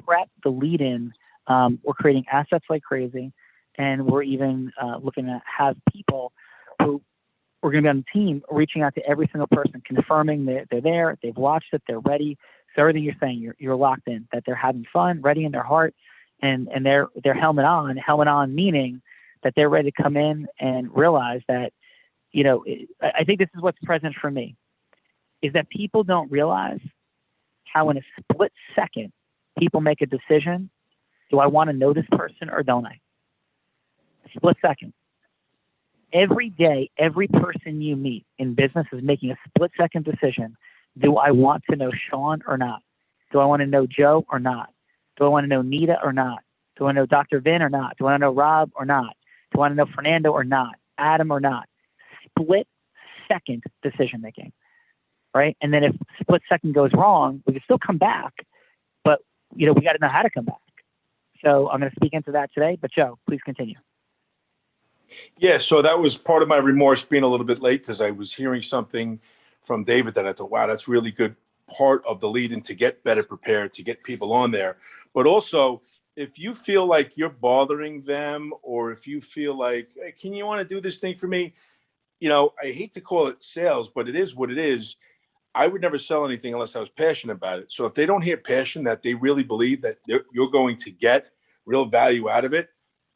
prep the lead in. We're creating assets like crazy, and we're even looking to have people who we're going to be on the team reaching out to every single person, confirming that they're there, they've watched it, they're ready. So everything you're saying, you're locked in, that they're having fun, ready in their heart, and they're helmet on meaning that they're ready to come in and realize that, I think this is what's present for me, is that people don't realize how in a split second people make a decision. Do I want to know this person or don't I? A split second. Every day, every person you meet in business is making a split second decision. Do I want to know Sean or not? Do I want to know Joe or not? Do I want to know Nita or not? Do I want to know Dr. Vin or not? Do I want to know Rob or not? Do I want to know Fernando or not? Adam or not? Split second decision making, right? And then if split second goes wrong, we can still come back, but we got to know how to come back. So I'm going to speak into that today, but Joe, please continue. Yeah, so that was part of my remorse being a little bit late, because I was hearing something from David that I thought, wow, that's really good part of the lead in to get better prepared, to get people on there. But also, if you feel like you're bothering them, or if you feel like, hey, can you want to do this thing for me? I hate to call it sales, but it is what it is. I would never sell anything unless I was passionate about it. So if they don't hear passion, that they really believe that you're going to get real value out of it,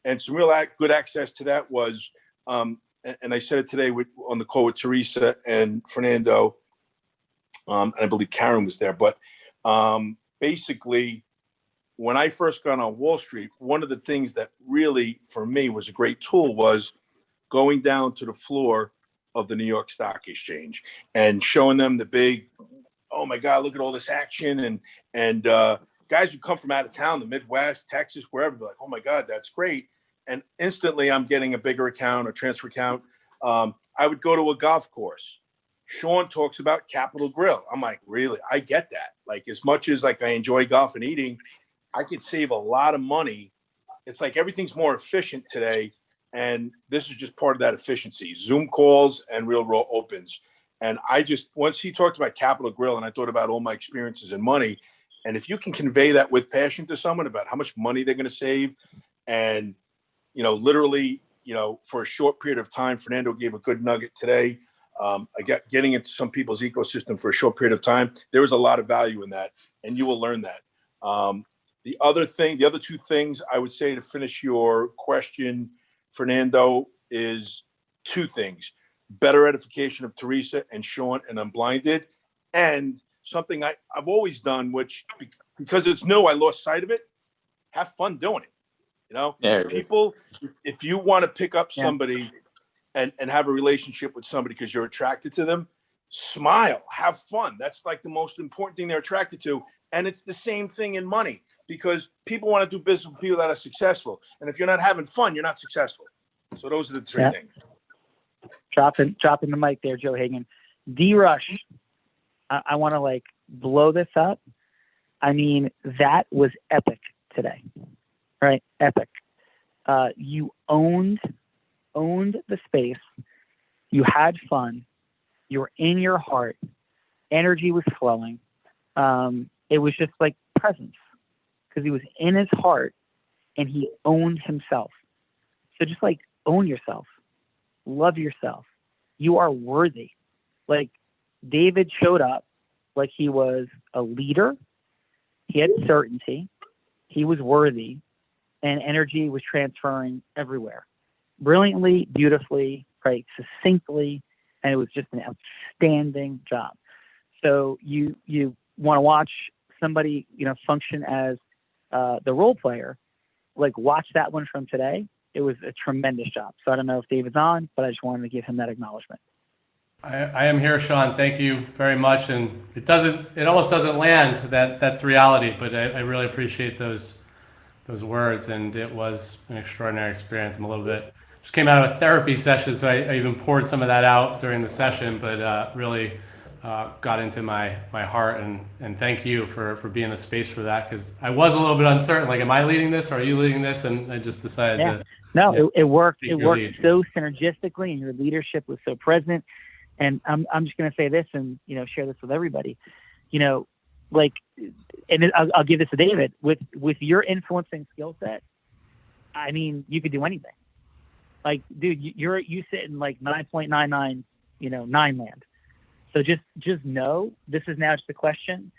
and some real good access to that was, and I said it today on the call with Teresa and Fernando, and I believe Karen was there. But basically, when I first got on Wall Street, one of the things that really, for me, was a great tool was going down to the floor of the New York Stock Exchange and showing them the big, oh my God, look at all this action. And guys who come from out of town, the Midwest, Texas, wherever, they're like, oh my God, that's great. And instantly I'm getting a bigger account, a transfer account. I would go to a golf course. Sean talks about Capital Grill. I'm like, really? I get that. Like, as much as like I enjoy golf and eating, I could save a lot of money. It's like everything's more efficient today. And this is just part of that efficiency. Zoom calls and real raw opens. And once he talked about Capital Grill, and I thought about all my experiences in money. And if you can convey that with passion to someone about how much money they're going to save, and, literally, for a short period of time, Fernando gave a good nugget today. Getting into some people's ecosystem for a short period of time, there is a lot of value in that, and you will learn that. The other two things I would say to finish your question, Fernando, is two things: better edification of Teresa and Sean and Unblinded, and something I've always done, which because it's new, I lost sight of it. Have fun doing it. People, if you want to pick up somebody and have a relationship with somebody because you're attracted to them, smile, have fun. That's like the most important thing they're attracted to. And it's the same thing in money, because people want to do business with people that are successful. And if you're not having fun, you're not successful. So those are the three things. Dropping the mic there, Joe Hagan. D-Rush, I want to blow this up. I mean, that was epic today, right? Epic. You owned the space. You had fun. You were in your heart. Energy was flowing. It was just like presence, because he was in his heart and he owned himself. So just own yourself, love yourself. You are worthy. David showed up like he was a leader. He had certainty. He was worthy, and energy was transferring everywhere. Brilliantly, beautifully, right, succinctly, and it was just an outstanding job. So you want to watch somebody, function as the role player, watch that one from today. It was a tremendous job. So I don't know if David's on, but I just wanted to give him that acknowledgement. I am here, Sean. Thank you very much. And it almost doesn't land that's reality, but I really appreciate those words. And it was an extraordinary experience. Just came out of a therapy session, so I even poured some of that out during the session, but really got into my heart, and thank you for being the space for that, because I was a little bit uncertain, am I leading this or are you leading this? And I just decided to. No, it worked. It worked so synergistically, and your leadership was so present. And I'm just going to say this and, share this with everybody. like, and I'll give this to David, with your influencing skill set, I mean, you could do anything. Like, dude, you sit in like 9.99, 9 land. So just know this is now just a question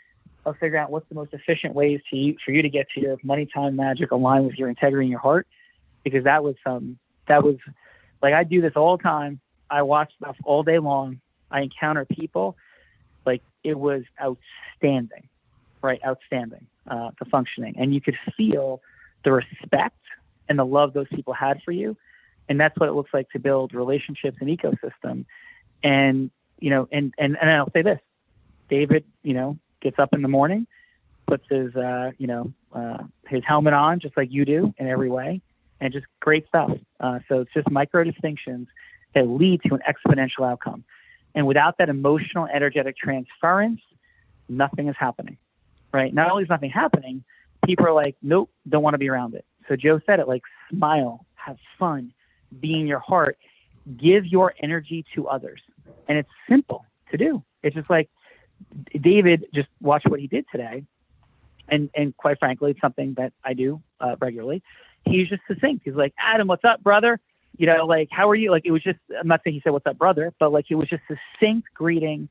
of figuring out what's the most efficient ways for you to get to your money, time, magic aligned with your integrity and your heart. Because that was like, I do this all the time. I watch stuff all day long. I encounter people. Like, it was outstanding, right? Outstanding, the functioning. And you could feel the respect and the love those people had for you. And that's what it looks like to build relationships and ecosystem. And, and I'll say this, David, gets up in the morning, puts his helmet on just like you do in every way, and just great stuff. So it's just micro distinctions that lead to an exponential outcome. And without that emotional, energetic transference, nothing is happening, right? Not only is nothing happening, people are like, nope, don't want to be around it. So Joe said it, like, smile, have fun, be in your heart, give your energy to others. And it's simple to do. It's just like, David, just watch what he did today. And quite frankly, it's something that I do regularly. He's just succinct. He's like, Adam, what's up, brother? Like, how are you? Like, it was just, I'm not saying he said, what's up, brother, but like, it was just succinct greeting,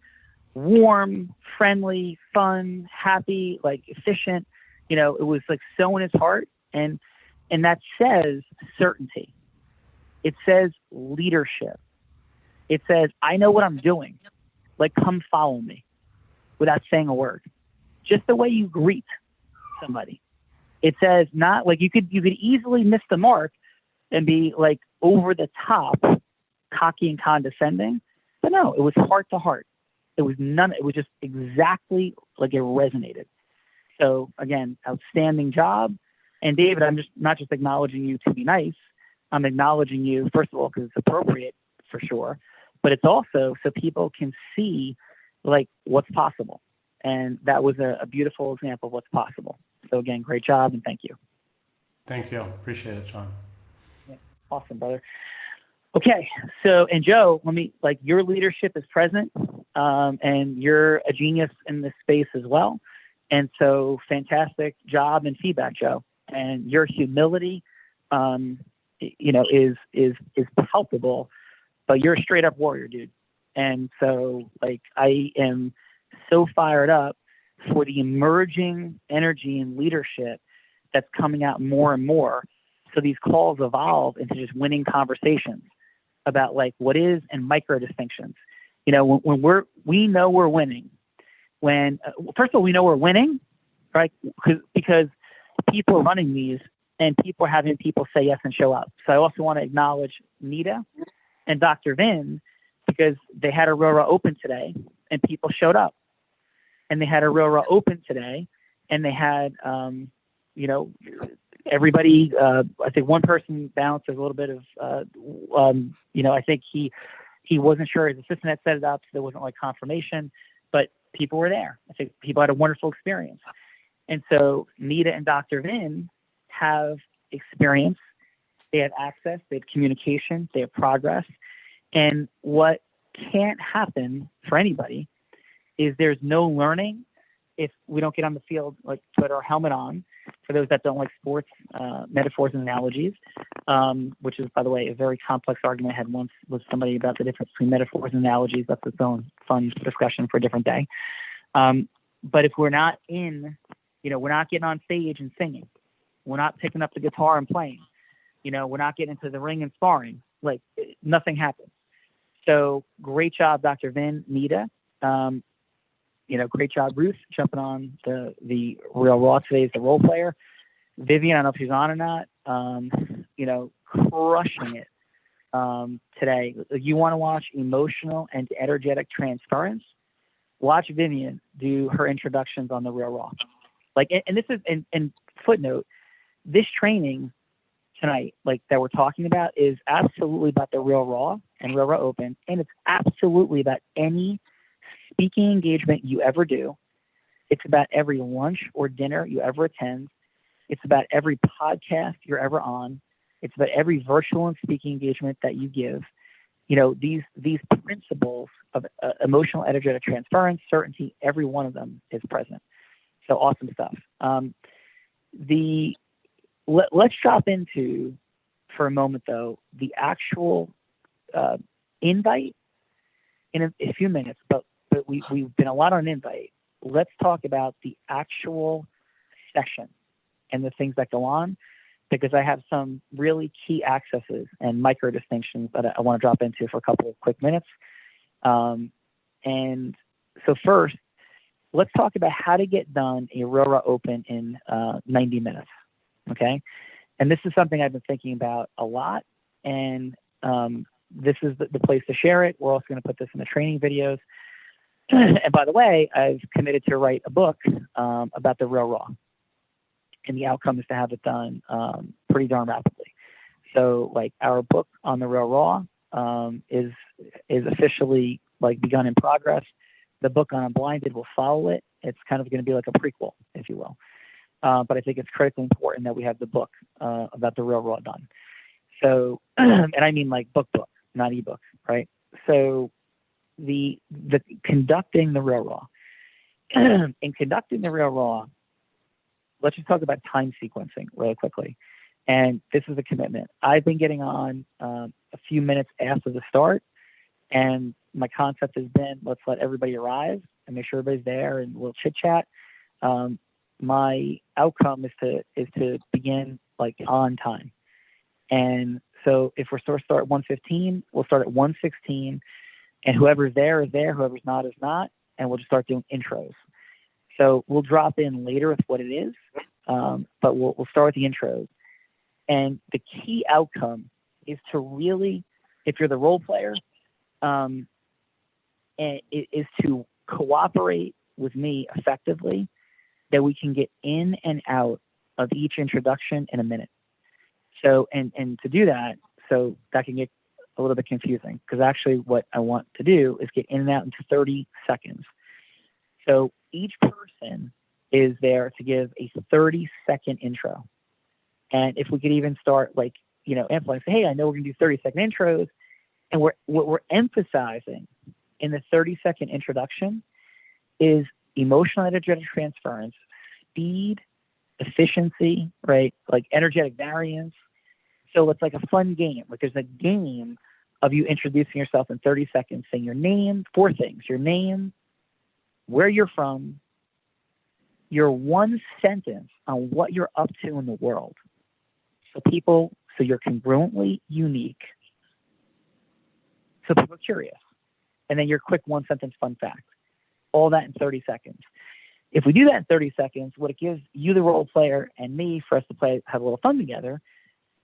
warm, friendly, fun, happy, like efficient. It was like so in his heart. And that says certainty. It says leadership. It says, I know what I'm doing. Like, come follow me, without saying a word. Just the way you greet somebody. It says, not like, you could easily miss the mark and be like over the top, cocky and condescending. But no, it was heart to heart. It was just exactly like it resonated. So again, outstanding job. And David, I'm just not just acknowledging you to be nice. I'm acknowledging you, first of all, because it's appropriate for sure, but it's also so people can see like what's possible. And that was a beautiful example of what's possible. So again, great job, and thank you. Thank you. Appreciate it, Sean. Yeah, awesome, brother. Okay. So, and Joe, your leadership is present, and you're a genius in this space as well. And so fantastic job and feedback, Joe. And your humility, is palpable, but you're a straight up warrior, dude. And so like, I am so fired up for the emerging energy and leadership that's coming out more and more. So these calls evolve into just winning conversations about like what is and micro distinctions. When we know we're winning, first of all, we know we're winning, right? Because people are running these and people are having people say yes and show up. So I also want to acknowledge Nita and Dr. Vin, because they had a Raw open today and people showed up. And they had a Raw open today and they had, everybody, I think one person bounced a little bit of, I think he wasn't sure his assistant had set it up, so there wasn't like confirmation, but people were there. I think people had a wonderful experience. And so Nita and Dr. Vin have experience, they have access, they have communication, they have progress. And what can't happen for anybody is there's no learning if we don't get on the field, like put our helmet on. For those that don't like sports, metaphors and analogies, which is, by the way, a very complex argument I had once with somebody about the difference between metaphors and analogies. That's its own fun discussion for a different day. But if we're not we're not getting on stage and singing, we're not picking up the guitar and playing, we're not getting into the ring and sparring, like nothing happens. So great job, Dr. Vin, Nita. Great job, Ruth, jumping on the Real Raw today as the role player. Vivian, I don't know if she's on or not, crushing it today. You want to watch emotional and energetic transference? Watch Vivian do her introductions on the Real Raw. And this is, and footnote, this training tonight, that we're talking about, is absolutely about the Real Raw and Real Raw Open, and it's absolutely about any speaking engagement you ever do. It's about every lunch or dinner you ever attend. It's about every podcast you're ever on. It's about every virtual and speaking engagement that you give. These principles of emotional, energetic transference, certainty, every one of them is present. So awesome stuff. Let's drop into, for a moment though, the actual invite in a few minutes, but we've been a lot on invite. Let's talk about the actual session and the things that go on, because I have some really key accesses and micro distinctions that I want to drop into for a couple of quick minutes. And so first, let's talk about how to get done a Real Open in 90 minutes, okay? And this is something I've been thinking about a lot, and this is the place to share it. We're also going to put this in the training videos. And by the way, I've committed to write a book about the Real Raw. And the outcome is to have it done pretty darn rapidly. So like our book on the Real Raw is officially like begun in progress. The book on Unblinded will follow it. It's kind of going to be like a prequel, if you will. But I think it's critically important that we have the book about the Real Raw done. So, and I mean like book, not ebook, right? So the conducting the Real Raw. In conducting the Real Raw, let's just talk about time sequencing really quickly. And this is a commitment. I've been getting on a few minutes after the start, and my concept has been, let's let everybody arrive and make sure everybody's there and we'll chit chat. My outcome is to begin like on time. And so if we're supposed to start at 1:15, we'll start at 1:16, and whoever's there is there, whoever's not is not, and we'll just start doing intros. So we'll drop in later with what it is, but we'll start with the intros. And the key outcome is to really, if you're the role player, is to cooperate with me effectively, that we can get in and out of each introduction in a minute. So, and to do that, so that can get a little bit confusing, because actually what I want to do is get in and out into 30 seconds. So each person is there to give a 30-second intro. And if we could even start like, amplifying, say, hey, I know we're gonna do 30-second intros. And what we're emphasizing in the 30-second introduction is emotional energetic transference, speed, efficiency, right? Like energetic variance. So it's like a fun game. Like there's a game of you introducing yourself in 30 seconds, saying your name, 4 things: your name, where you're from, your one sentence on what you're up to in the world. So you're congruently unique. So people are curious. And then your quick 1-sentence fun fact. All that in 30 seconds. If we do that in 30 seconds, what it gives you, the role player, and me, for us to have a little fun together,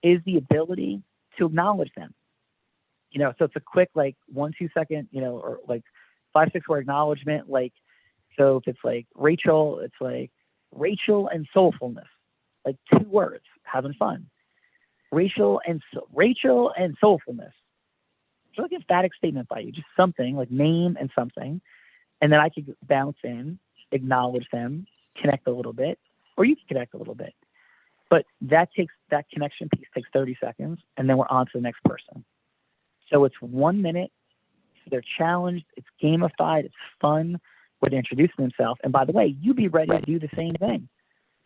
is the ability to acknowledge them. So it's a quick, like 1-2 second, or like 5-6 word acknowledgement. Like, so if it's like Rachel, it's like Rachel and soulfulness, like 2 words, having fun. Rachel and soulfulness. So like an emphatic statement by you, just something like name and something. And then I could bounce in, acknowledge them, connect a little bit, or you can connect a little bit. But that connection piece takes 30 seconds, and then we're on to the next person. So it's 1 minute. So they're challenged. It's gamified. It's fun. Where they're introducing themselves. And by the way, you be ready to do the same thing.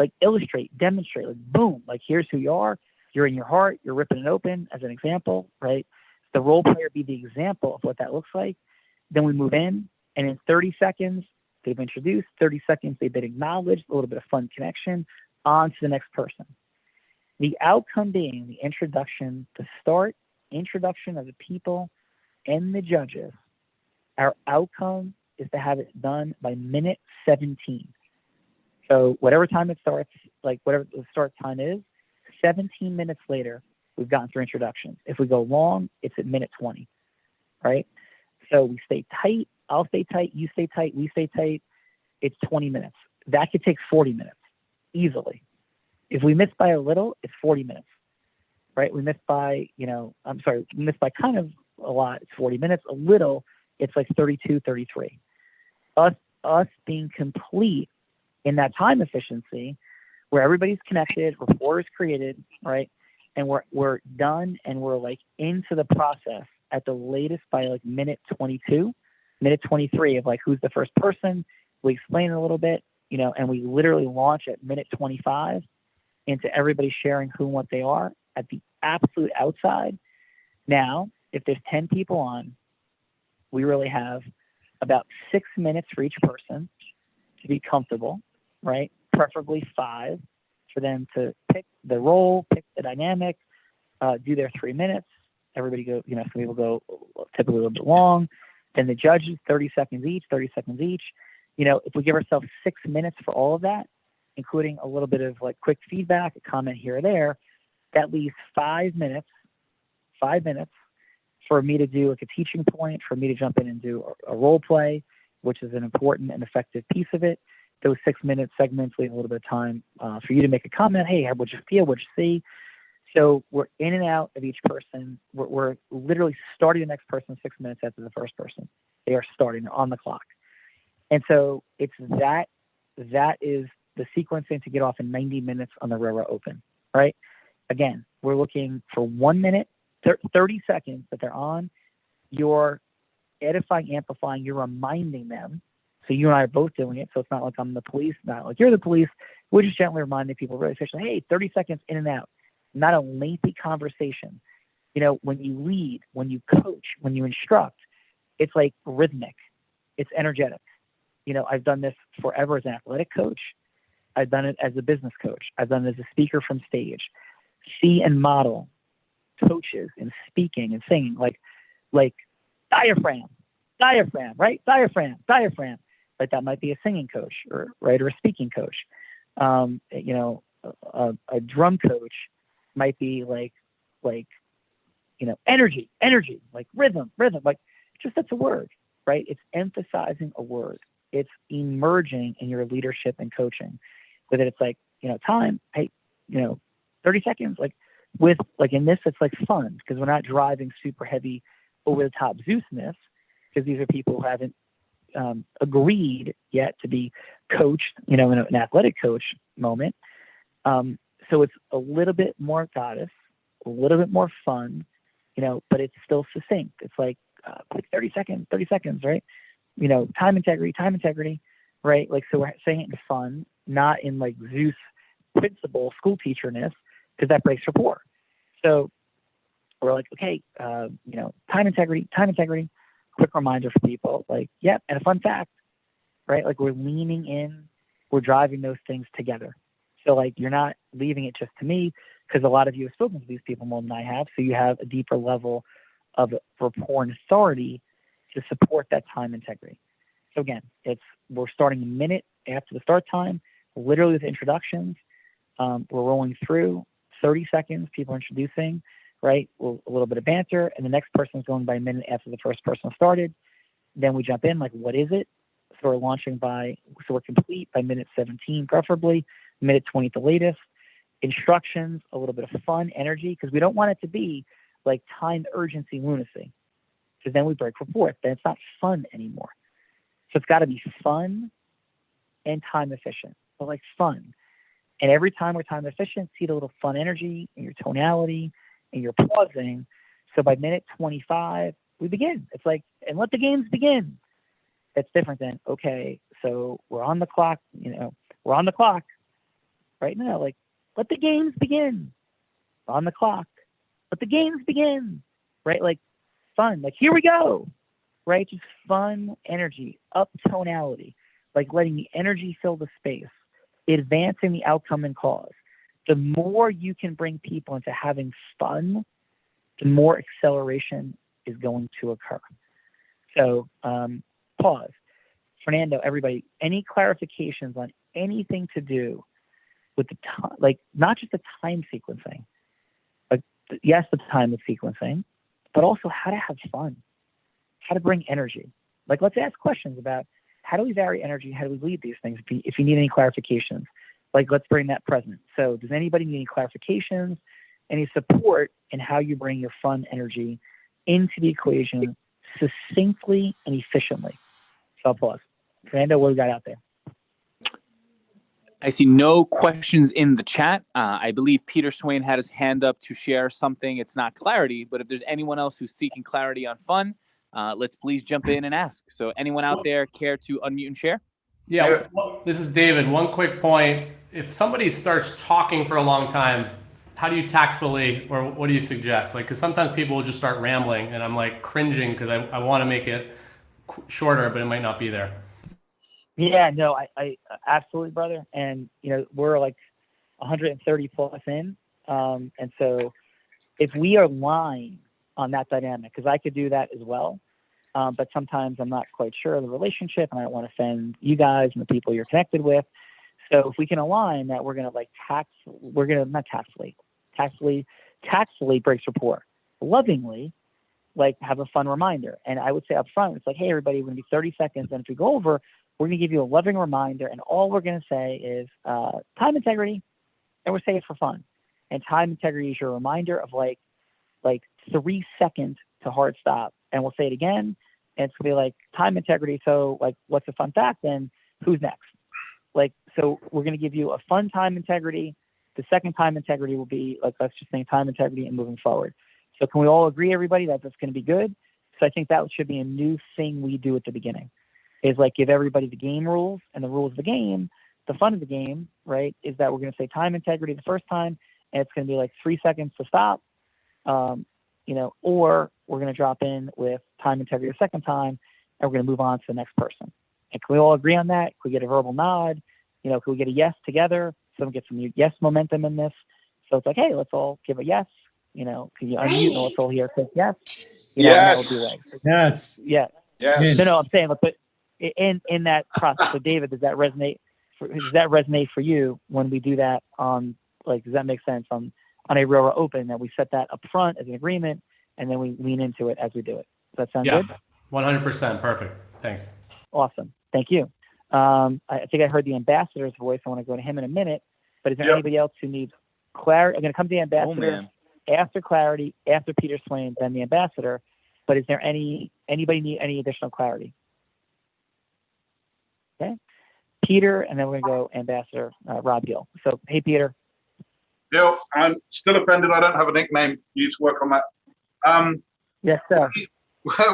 Like illustrate, demonstrate, like boom, like here's who you are. You're in your heart. You're ripping it open as an example, right? The role player be the example of what that looks like. Then we move in, and in 30 seconds, they've introduced. 30 seconds, they've been acknowledged. A little bit of fun connection. On to the next person. The outcome being the introduction, the start, introduction of the people and the judges. Our outcome is to have it done by minute 17. So whatever time it starts, like whatever the start time is, 17 minutes later, we've gotten through introductions. If we go long, it's at minute 20, right? So we stay tight. I'll stay tight. You stay tight. We stay tight. It's 20 minutes. That could take 40 minutes easily. If we miss by a little, it's 40 minutes, right? We miss by, we miss by kind of a lot. It's 40 minutes. A little, it's like 32, 33. Us being complete in that time efficiency, where everybody's connected, rapport is created, right? And we're done, and we're like into the process at the latest by like minute 22, minute 23 of like who's the first person. We explain it a little bit, and we literally launch at minute 25 into everybody sharing who and what they are at the absolute outside. Now, if there's 10 people on, we really have about 6 minutes for each person to be comfortable, right? Preferably 5 for them to pick the role, pick the dynamic, do their 3 minutes. Everybody go, some people go typically a little bit long. Then the judges, 30 seconds each. If we give ourselves 6 minutes for all of that, including a little bit of like quick feedback, a comment here or there, that leaves 5 minutes for me to do like a teaching point, for me to jump in and do a role play, which is an important and effective piece of it. Those 6 minute segments leave a little bit of time for you to make a comment. Hey, how would you feel? What'd you see? So we're in and out of each person. We're literally starting the next person 6 minutes after the first person. They are starting, they're on the clock. And so it's that is the sequencing to get off in 90 minutes on the railroad open, right? Again, we're looking for 1 minute, 30 seconds that they're on. You're edifying, amplifying, you're reminding them. So you and I are both doing it. So it's not like I'm the police, not like you're the police. We're just gently reminding people really efficiently, hey, 30 seconds in and out. Not a lengthy conversation. When you lead, when you coach, when you instruct, it's like rhythmic. It's energetic. I've done this forever as an athletic coach. I've done it as a business coach. I've done it as a speaker from stage. See and model coaches in speaking and singing, like diaphragm, right? Diaphragm. Like that might be a singing coach or a speaking coach. A drum coach might be like energy, like rhythm, like just that's a word, right? It's emphasizing a word. It's emerging in your leadership and coaching. With it, it's like, time, hey, 30 seconds, like with, like in this, it's like fun because we're not driving super heavy over the top Zeusness because these are people who haven't agreed yet to be coached, in an athletic coach moment. So it's a little bit more goddess, a little bit more fun, but it's still succinct. It's like 30 seconds, right? Time integrity, right? Like, so we're saying it in fun, not in like Zeus principle school teacherness, because that breaks rapport. So we're like, okay, time integrity, quick reminder for people, like, yep. And a fun fact, right? Like we're leaning in, we're driving those things together. So like, you're not leaving it just to me, because a lot of you have spoken to these people more than I have. So you have a deeper level of rapport and authority to support that time integrity. So again, we're starting a minute after the start time, literally with introductions. We're rolling through 30 seconds, people introducing, right? A little bit of banter, and the next person is going by a minute after the first person started. Then we jump in, like, what is it? So we're launching so we're complete by minute 17, preferably, minute 20 at the latest. Instructions, a little bit of fun, energy, because we don't want it to be like time urgency lunacy, because then we break rapport. Then it's not fun anymore. So it's got to be fun and time efficient, but like fun. And every time we're time efficient, see the little fun energy in your tonality and your pausing. So by minute 25, we begin. It's like, and let the games begin. That's different than, okay, so we're on the clock, we're on the clock right now. Like, let the games begin. On the clock. Let the games begin. Right? Like fun. Like, here we go. Right? Just fun energy, up tonality, like letting the energy fill the space, advancing the outcome and cause. The more you can bring people into having fun, the more acceleration is going to occur. So pause. Fernando, everybody, any clarifications on anything to do with the time, like not just the time sequencing, like yes, the time of sequencing, but also how to have fun, how to bring energy. Like, let's ask questions about how do we vary energy? How do we lead these things? If you need any clarifications, like let's bring that present. So does anybody need any clarifications, any support in how you bring your fun energy into the equation succinctly and efficiently? So I'll pause. Fernando, what do we got out there? I see no questions in the chat. I believe Peter Swain had his hand up to share something. It's not clarity, but if there's anyone else who's seeking clarity on fun, let's please jump in and ask. So anyone out there care to unmute and share? Yeah, this is David. One quick point. If somebody starts talking for a long time, how do you tactfully, or what do you suggest? Like, because sometimes people will just start rambling and I'm like cringing because I want to make it shorter, but it might not be there. Yeah, no, I absolutely, brother. And, we're like 130 plus in. And so if we are lying on that dynamic, because I could do that as well. But sometimes I'm not quite sure of the relationship and I don't want to offend you guys and the people you're connected with. So if we can align that we're going to tactfully breaks rapport, lovingly, like have a fun reminder. And I would say up front, it's like, hey, everybody, we're going to be 30 seconds. And if we go over, we're going to give you a loving reminder. And all we're going to say is time integrity. And we're saying it for fun. And time integrity is your reminder of like 3 seconds to hard stop. And we'll say it again. And it's going to be like time integrity. So like, what's a fun fact? Then who's next? Like, so we're going to give you a fun time integrity. The second time integrity will be like, let's just think time integrity and moving forward. So can we all agree, everybody, that that's going to be good? So I think that should be a new thing we do at the beginning, is like give everybody the game rules, and the rules of the game, the fun of the game, right, is that we're going to say time integrity the first time, and it's going to be like 3 seconds to stop, or we're going to drop in with time integrity the second time, and we're going to move on to the next person. And can we all agree on that? Can we get a verbal nod? Can we get a yes together? So we get some yes momentum in this. So it's like, hey, let's all give a yes. Can you unmute and let's all hear say yes? Yes. Yes. Yeah. Yes. No, I'm saying, but in that process. So David, does that resonate for you when we do that on, like, does that make sense on a Aurora Open, that we set that up front as an agreement and then we lean into it as we do it? Does that sound good? 100%. Perfect. Thanks. Awesome. Thank you. I think I heard the ambassador's voice. I want to go to him in a minute, but is there anybody else who needs clarity? I'm going to come to the ambassador after clarity, after Peter Swain, then the ambassador. But is there anybody need any additional clarity? Okay. Peter, and then we're going to go Ambassador Rob Gill. So, hey, Peter. Bill, I'm still offended I don't have a nickname. You need to work on that. Yes, sir.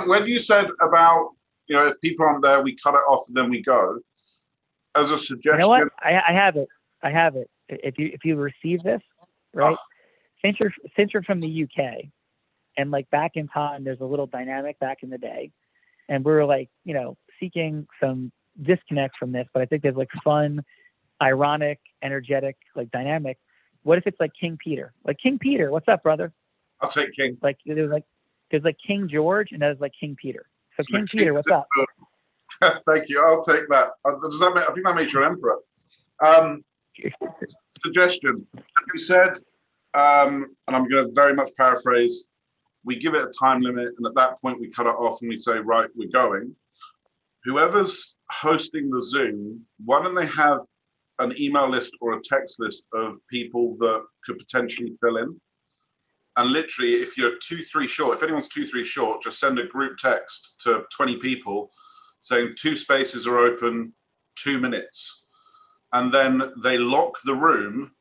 When you said about, if people aren't there, we cut it off and then we go. As a suggestion. You know what? I have it. If you receive this, right? Since you're from the UK, and like back in time, there's a little dynamic back in the day, and we were like, seeking some disconnect from this, but I think there's like fun, ironic, energetic, like dynamic. What if it's like King Peter? Like King Peter, what's up, brother? I'll take King. Like there's like King George, and there's like King Peter. So King Peter, what's up? Thank you. I'll take that. Does that I think that makes you an emperor. Suggestion. You said, and I'm going to very much paraphrase, we give it a time limit, and at that point we cut it off and we say, right, we're going. Whoever's hosting the Zoom, why don't they have an email list or a text list of people that could potentially fill in? And literally, if you're 2-3 short, if anyone's 2-3 short, just send a group text to 20 people saying 2 spaces are open, 2 minutes. And then they lock the room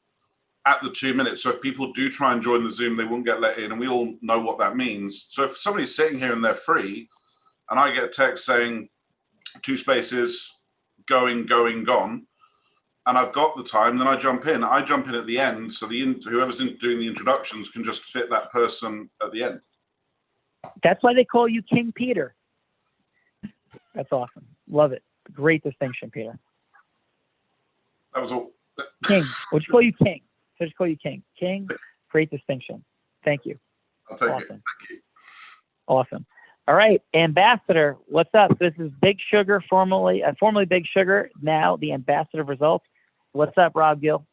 at the 2 minutes. So if people do try and join the Zoom, they won't get let in. And we all know what that means. So if somebody's sitting here and they're free, and I get a text saying 2 spaces, going, gone, and I've got the time, then I jump in. I jump in at the end, so whoever's doing the introductions can just fit that person at the end. That's why they call you King Peter. That's awesome. Love it. Great distinction, Peter. That was all. King. We'll just call you King. So just call you King. King, great distinction. Thank you. I'll take it. Awesome. Thank you. Awesome. All right, Ambassador, what's up? This is Big Sugar, formerly Big Sugar, now the Ambassador of Results. What's up, Rob Gill?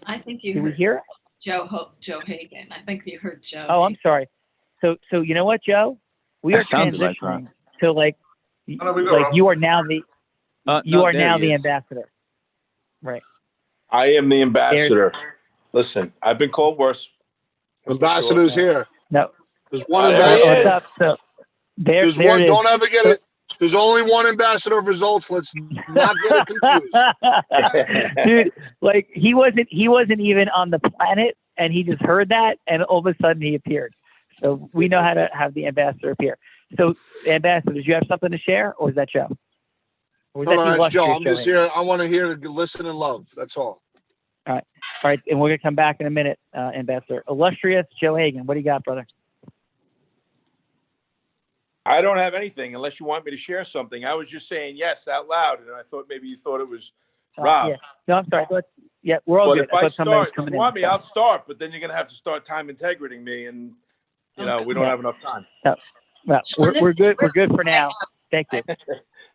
I think you Did we heard hear it? Joe Hagan. I think you heard Joe. Oh, I'm sorry. So you know what, Joe? We are transitioning to like you are now the the ambassador. Right. I am the ambassador. Listen, I've been called worse. Ambassador's here. No. There's one There he ambassador. What's up? So There's there one. it is. Don't ever get it. There's only one ambassador of results. Let's not get it confused. Dude, like he wasn't even on the planet, and he just heard that, and all of a sudden he appeared. So we know how to have the ambassador appear. So, Ambassador, did you have something to share, or was that Joe? Or was No, that the that's Joe. illustrious I'm just Hagan? here. I want to hear, listen, and love. That's all. All right, and we're gonna come back in a minute, Ambassador. Illustrious Joe Hagan, what do you got, brother? I don't have anything unless you want me to share something. I was just saying yes out loud, and I thought maybe you thought it was Rob. Yeah. No, I'm sorry. Yeah, we're all But good. if I somebody was start, if coming you in. want me, I'll start. But then you're gonna have to start time integrating me, and we don't have enough time. No, well, Sean, this we're is good. We're really good for what I now. have. Thank you.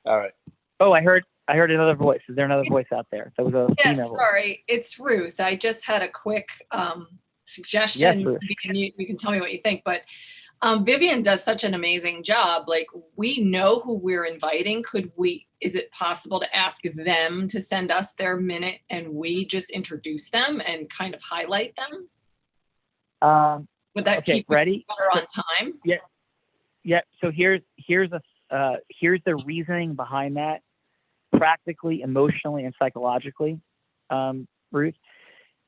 All right. Oh, I heard another voice. Is there another voice out there? That was a Yeah, female voice. sorry, it's Ruth. I just had a quick suggestion. Yes, Ruth. You can tell me what you think, but Vivian does such an amazing job. Like, we know who we're inviting. Is it possible to ask them to send us their minute and we just introduce them and kind of highlight them? Would that Okay, keep ready? us better on time? Yeah. So here's the reasoning behind that, practically, emotionally, and psychologically, Ruth,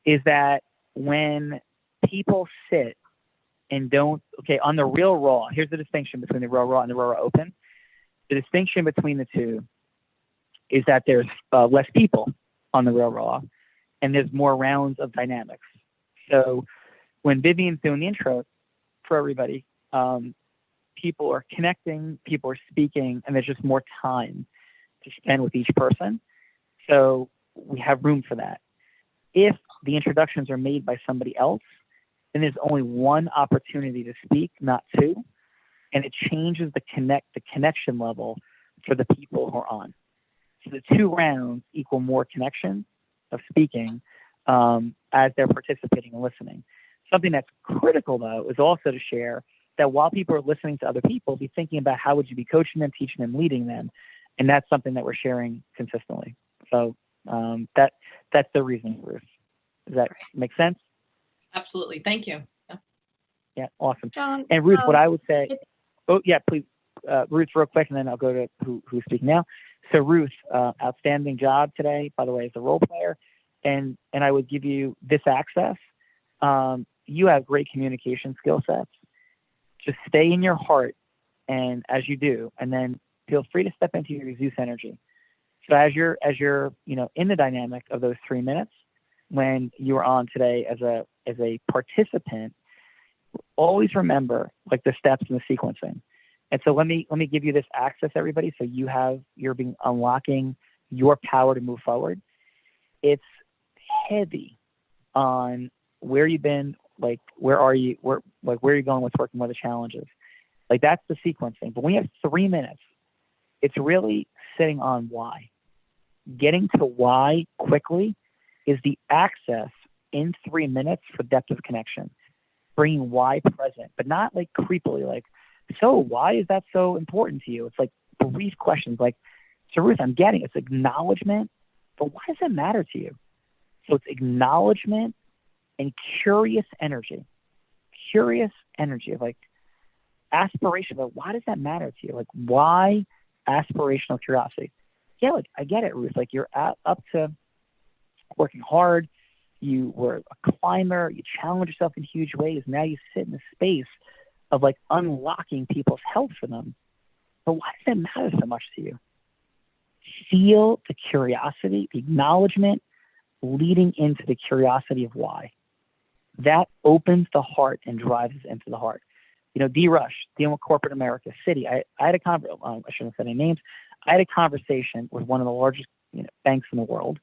is that when people sit and on the Real Raw, here's the distinction between the Real Raw and the Real Raw Open. The distinction between the two is that there's less people on the Real Raw, and there's more rounds of dynamics. So when Vivian's doing the intro for everybody, people are connecting, people are speaking, and there's just more time to spend with each person. So we have room for that. If the introductions are made by somebody else, then there's only one opportunity to speak, not two. And it changes the connection level for the people who are on. So the 2 rounds equal more connection of speaking as they're participating and listening. Something that's critical, though, is also to share that while people are listening to other people, be thinking about how would you be coaching them, teaching them, leading them. And that's something that we're sharing consistently. So that's the reason, Ruth. Does that make sense? Absolutely. Thank you. Yeah, awesome. John, And Ruth, what I would say, please, Ruth, real quick, and then I'll go to who's speaking now. So Ruth, outstanding job today, by the way, as a role player, and I would give you this access. You have great communication skill sets. Just stay in your heart, and as you do, and then feel free to step into your Zeus energy. So as you're in the dynamic of those 3 minutes, when you are on today as a participant, always remember like the steps and the sequencing. And so let me give you this access, everybody. So you're unlocking your power to move forward. It's heavy on where you've been, like where are you, where are you going, what's working, what are the challenges. Like that's the sequencing. But when you have 3 minutes, it's really sitting on why. Getting to why quickly is the access in 3 minutes for depth of connection. Bringing why present, but not like creepily, like, so why is that so important to you? It's like brief questions like, so Ruth, I'm getting it's acknowledgement, but why does that matter to you? So it's acknowledgement and curious energy of like aspiration, but why does that matter to you? Like why aspirational curiosity? Yeah, like I get it, Ruth. Like you're up to working hard. You were a climber. You challenge yourself in huge ways. Now you sit in the space of like unlocking people's health for them. But why does that matter so much to you? Feel the curiosity, the acknowledgement leading into the curiosity of why. That opens the heart and drives us into the heart. D. Rush, dealing with corporate America, Citi. I had a conversation. I shouldn't have said any names. I had a conversation with one of the largest banks in the world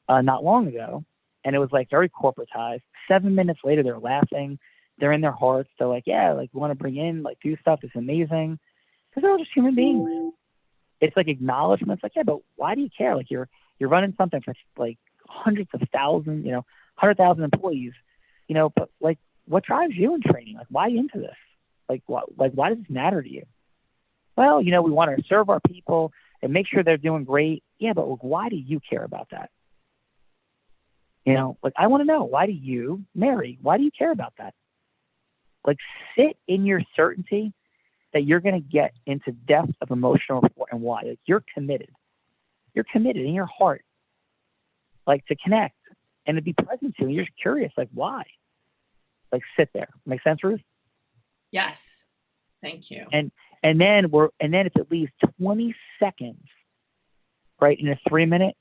not long ago. And it was like very corporatized. 7 minutes later, they're laughing. They're in their hearts. They're like, yeah, like we want to bring in, like do stuff. It's amazing. Because they're all just human beings. It's like acknowledgement. It's like, yeah, but why do you care? Like you're running something for like hundreds of thousands, 100,000 employees, but like what drives you in training? Like why are you into this? Like why does this matter to you? Well, we want to serve our people and make sure they're doing great. Yeah, but why do you care about that? Like I want to know, why do you, Mary, why do you care about that? Like sit in your certainty that you're going to get into depth of emotional rapport and why. Like you're committed in your heart, like to connect and to be present to, and you're just curious, like why? Like sit there. Make sense, Ruth? Yes. Thank you. And And then it's at least 20 seconds, right, in a 3-minute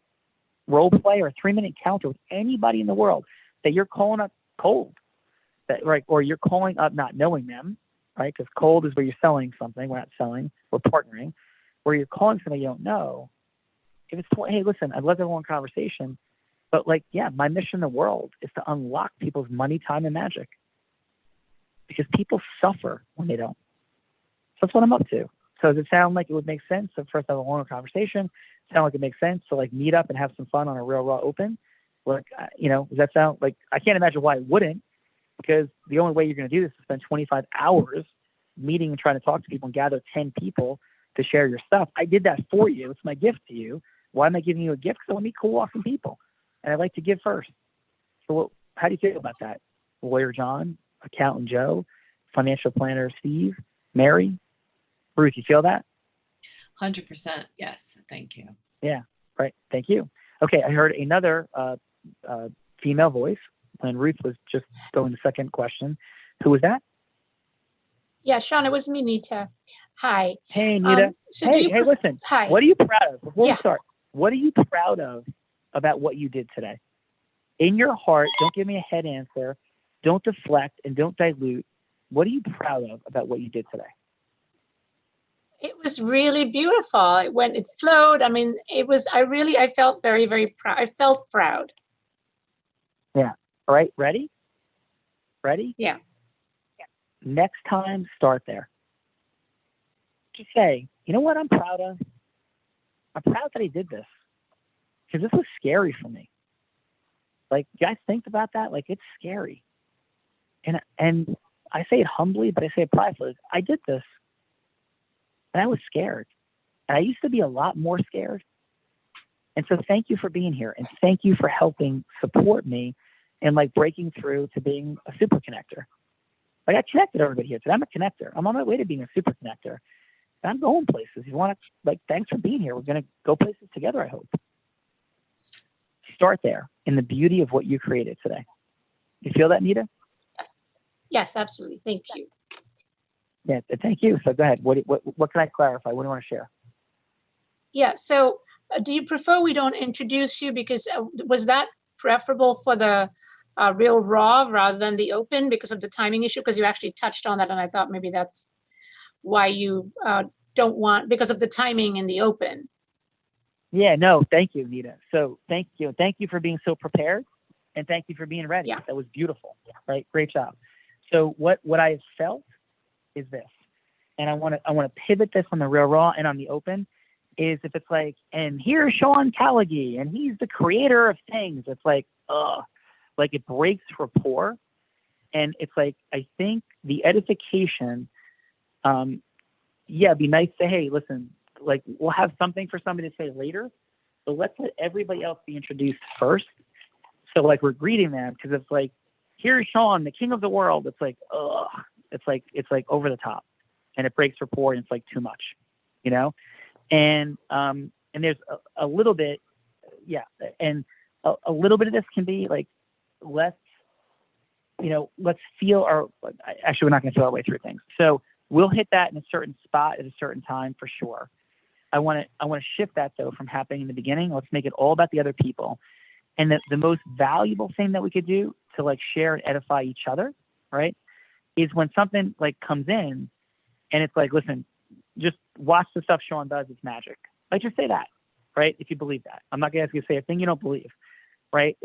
role play or a 3-minute encounter with anybody in the world that you're calling up cold, that, right, or you're calling up not knowing them, right, because cold is where you're selling something. We're not selling, we're partnering. Where you're calling somebody you don't know. If it's, hey, listen, I'd love to have a long conversation, but like, yeah, my mission in the world is to unlock people's money, time, and magic, because people suffer when they don't. So that's what I'm up to. So does it sound like it would make sense to first have a longer conversation? Sound like it makes sense to like meet up and have some fun on a Real Raw Open? Like, does that sound like, I can't imagine why it wouldn't, because the only way you're going to do this is spend 25 hours meeting and trying to talk to people and gather 10 people to share your stuff. I did that for you. It's my gift to you. Why am I giving you a gift? Because I want to meet cool, awesome people. And I like to give first. So how do you feel about that? Lawyer John, accountant Joe, financial planner Steve, Mary, Ruth, you feel that? 100%. Yes. Thank you. Yeah. Right. Thank you. Okay. I heard another female voice when Ruth was just going to the second question. Who was that? Yeah, Sean, it was me, Nita. Hi. Hey, Nita. Hey, listen. Hi. What are you proud of? Before we start, what are you proud of about what you did today? In your heart, don't give me a head answer. Don't deflect and don't dilute. What are you proud of about what you did today? It was really beautiful. When it flowed, I mean, I felt very, very proud. I felt proud. Yeah. All right. Ready? Yeah. Next time, start there. Just say, you know what I'm proud of? I'm proud that I did this, because this was scary for me. Like, you guys think about that? Like, it's scary. And I say it humbly, but I say it pridefully. I did this, and I was scared. And I used to be a lot more scared. And so thank you for being here, and thank you for helping support me and like breaking through to being a super connector. Like, I connected everybody here today. I'm a connector. I'm on my way to being a super connector. And I'm going places. You want to, like, thanks for being here. We're going to go places together, I hope. Start there in the beauty of what you created today. You feel that, Nita? Yes, absolutely. Thank you. Yeah, thank you. So go ahead. What can I clarify? What do you want to share? Yeah. So do you prefer we don't introduce you, because was that preferable for the Real Raw rather than the Open because of the timing issue? Because you actually touched on that, and I thought maybe that's why you don't want, because of the timing in the Open. Yeah, no, thank you, Nita. So thank you. Thank you for being so prepared, and thank you for being ready. Yeah. That was beautiful, right? Great job. So what I have felt is this, and I want to pivot this on the Real Raw and on the Open, is if it's like, and here's Sean Callagy, and he's the creator of things. It's like, like it breaks rapport. And it's like, I think the edification, it'd be nice to say, hey, listen, like, we'll have something for somebody to say later, but let's let everybody else be introduced first. So like, we're greeting them, because it's like, here's Sean, the king of the world. It's like, it's like over the top, and it breaks rapport, and it's like too much, and there's a little bit, and a little bit of this can be like, let's feel actually, we're not going to feel our way through things. So we'll hit that in a certain spot at a certain time for sure. I want to shift that though from happening in the beginning. Let's make it all about the other people. And the most valuable thing that we could do to like share and edify each other, right, is when something like comes in and it's like, listen, just watch the stuff Sean does. It's magic. Like, just say that, right? If you believe that. I'm not going to ask you to say a thing you don't believe, right?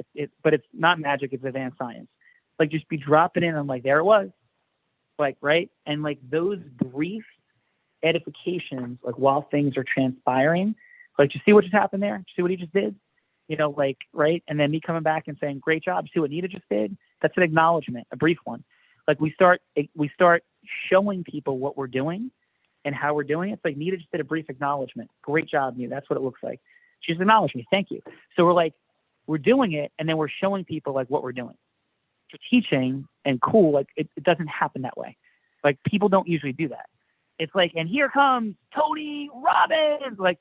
But it's not magic. It's advanced science. Like, just be dropping in and like, there it was. Like, right? And like those brief edifications, like while things are transpiring, like, you see what just happened there? You see what he just did? Like, right? And then me coming back and saying, great job. See what Nita just did? That's an acknowledgement, a brief one. Like, we start showing people what we're doing and how we're doing it. It's like, Nita just did a brief acknowledgement. Great job, Nita. That's what it looks like. She's acknowledged me. Thank you. So we're doing it, and then we're showing people like what we're doing. For teaching and cool, like it doesn't happen that way. Like, people don't usually do that. It's like, and here comes Tony Robbins. Like,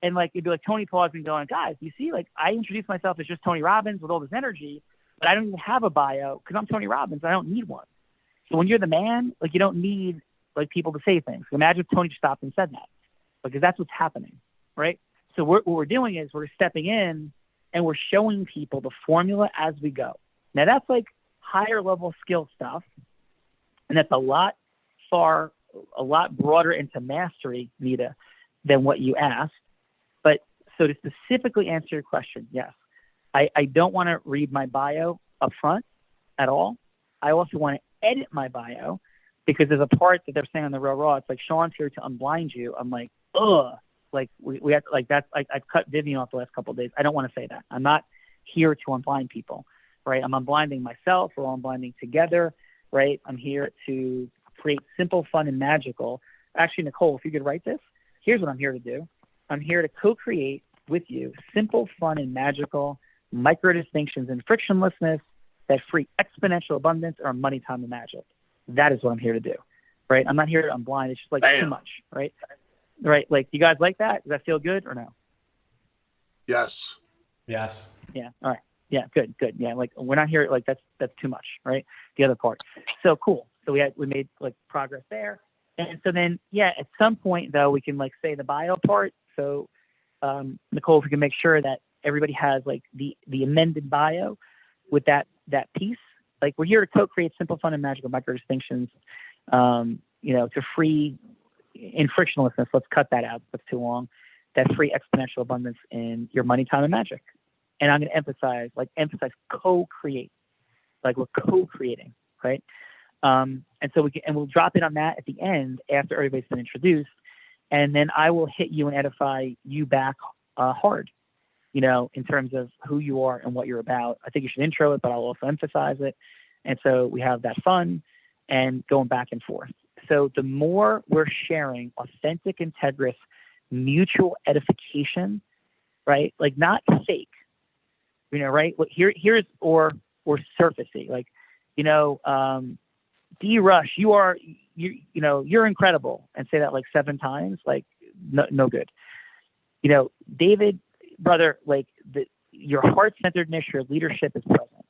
and like, it'd be like Tony pausing going, guys, you see, like, I introduced myself as just Tony Robbins with all this energy, but I don't even have a bio because I'm Tony Robbins. I don't need one. So when you're the man, like, you don't need like people to say things. Imagine if Tony just stopped and said that, because that's what's happening, right? So what we're doing is we're stepping in and we're showing people the formula as we go. Now that's like higher level skill stuff, and that's a lot broader into mastery, Nita, than what you asked. But so to specifically answer your question, yes, I don't want to read my bio up front at all. I also want to edit my bio, because there's a part that they're saying on the Real Raw. It's like, Sean's here to unblind you. I'm like, ugh. Like we have, like, that's, I've cut Vivian off the last couple of days. I don't want to say that. I'm not here to unblind people, right? I'm unblinding myself. We're unblinding together, right? I'm here to create simple, fun, and magical. Actually, Nicole, if you could write this, here's what I'm here to do. I'm here to co-create with you simple, fun, and magical micro distinctions and frictionlessness that free exponential abundance or money, time, and magic. That is what I'm here to do, right? I'm not here to unblind. It's just like too much, right? Right? Like, you guys like that? Does that feel good or no? Yes. Yes. Yeah. All right. Yeah. Good. Good. Yeah. Like, we're not here. Like, that's too much, right? The other part. So cool. So we made like progress there. And so then, yeah, at some point though, we can like say the bio part. So, Nicole, if we can make sure that everybody has like the amended bio with that piece. Like, we're here to co-create simple, fun, and magical micro distinctions, to free in frictionlessness. Let's cut that out. That's too long. That free exponential abundance in your money, time, and magic. And I'm going to emphasize co-create. Like, we're co-creating, right? And so we'll drop in on that at the end after everybody's been introduced. And then I will hit you and edify you back hard, in terms of who you are and what you're about. I think you should intro it, but I'll also emphasize it. And so we have that fun and going back and forth. So the more we're sharing authentic, integrous, mutual edification, right? Like, not fake, right? Here's or surfacey, like, D Rush, you're incredible, and say that like 7 times, like no good. David, brother, like your heart-centeredness, your leadership is present,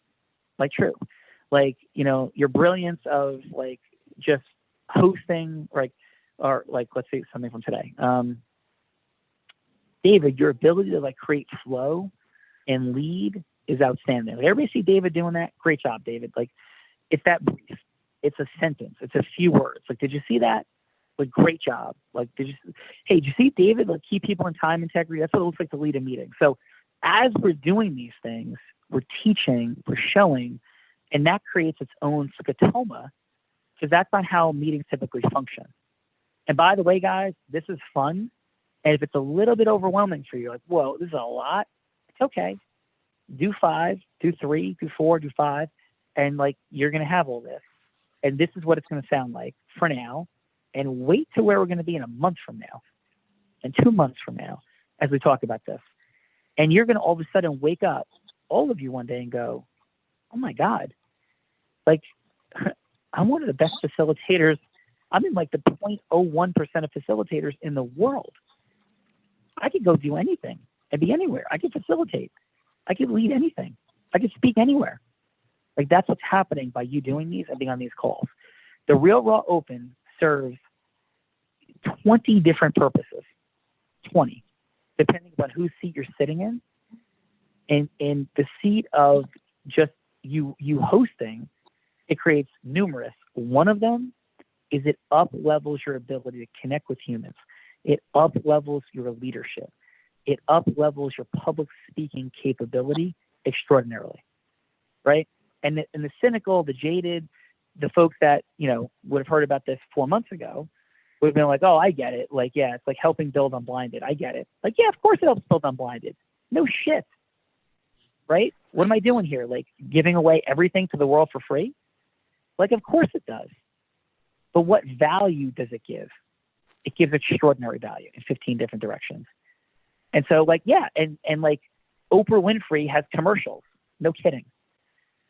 like true. Like, your brilliance of like just hosting, or let's say something from today. David, your ability to like create flow and lead is outstanding. Like, everybody see David doing that? Great job, David. Like, it's that brief. It's a sentence. It's a few words. Like, did you see that? Like, great job. Like, did you see David, like, keep people in time integrity? That's what it looks like to lead a meeting. So as we're doing these things, we're teaching, we're showing, and that creates its own scotoma, because that's not how meetings typically function. And by the way, guys, this is fun. And if it's a little bit overwhelming for you, like, whoa, this is a lot, it's okay. Do 5, do 3, do 4, do 5, and like, you're going to have all this. And this is what it's going to sound like for now. And wait to where we're going to be in a month from now and 2 months from now as we talk about this. And you're going to all of a sudden wake up, all of you, one day and go, oh my God, like, I'm one of the best facilitators. I'm in like the 0.01% of facilitators in the world. I could go do anything and be anywhere. I could facilitate. I could lead anything. I could speak anywhere. Like, that's what's happening by you doing these and being on these calls. The Real Raw Open serves 20 different purposes, 20, depending on whose seat you're sitting in. And in the seat of just you hosting, it creates numerous. One of them is it up-levels your ability to connect with humans. It up-levels your leadership. It up-levels your public speaking capability extraordinarily, right? And the cynical, the jaded, the folks that, would have heard about this 4 months ago would have been like, oh, I get it. Like, yeah, it's like helping build Unblinded. I get it. Like, yeah, of course it helps build Unblinded. No shit. Right? What am I doing here? Like, giving away everything to the world for free? Like, of course it does. But what value does it give? It gives extraordinary value in 15 different directions. And so, like, yeah, and like Oprah Winfrey has commercials. No kidding.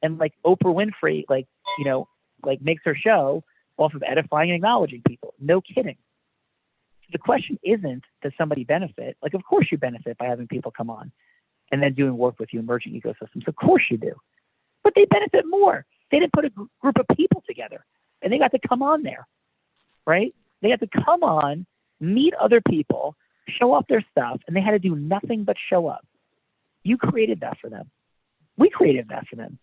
And like Oprah Winfrey, like, makes her show off of edifying and acknowledging people. No kidding. So the question isn't, does somebody benefit? Like, of course you benefit by having people come on and then doing work with you, emerging ecosystems. Of course you do. But they benefit more. They didn't put a group of people together and they got to come on there. right? They had to come on, meet other people, show off their stuff, and they had to do nothing but show up. You created that for them. We created that for them.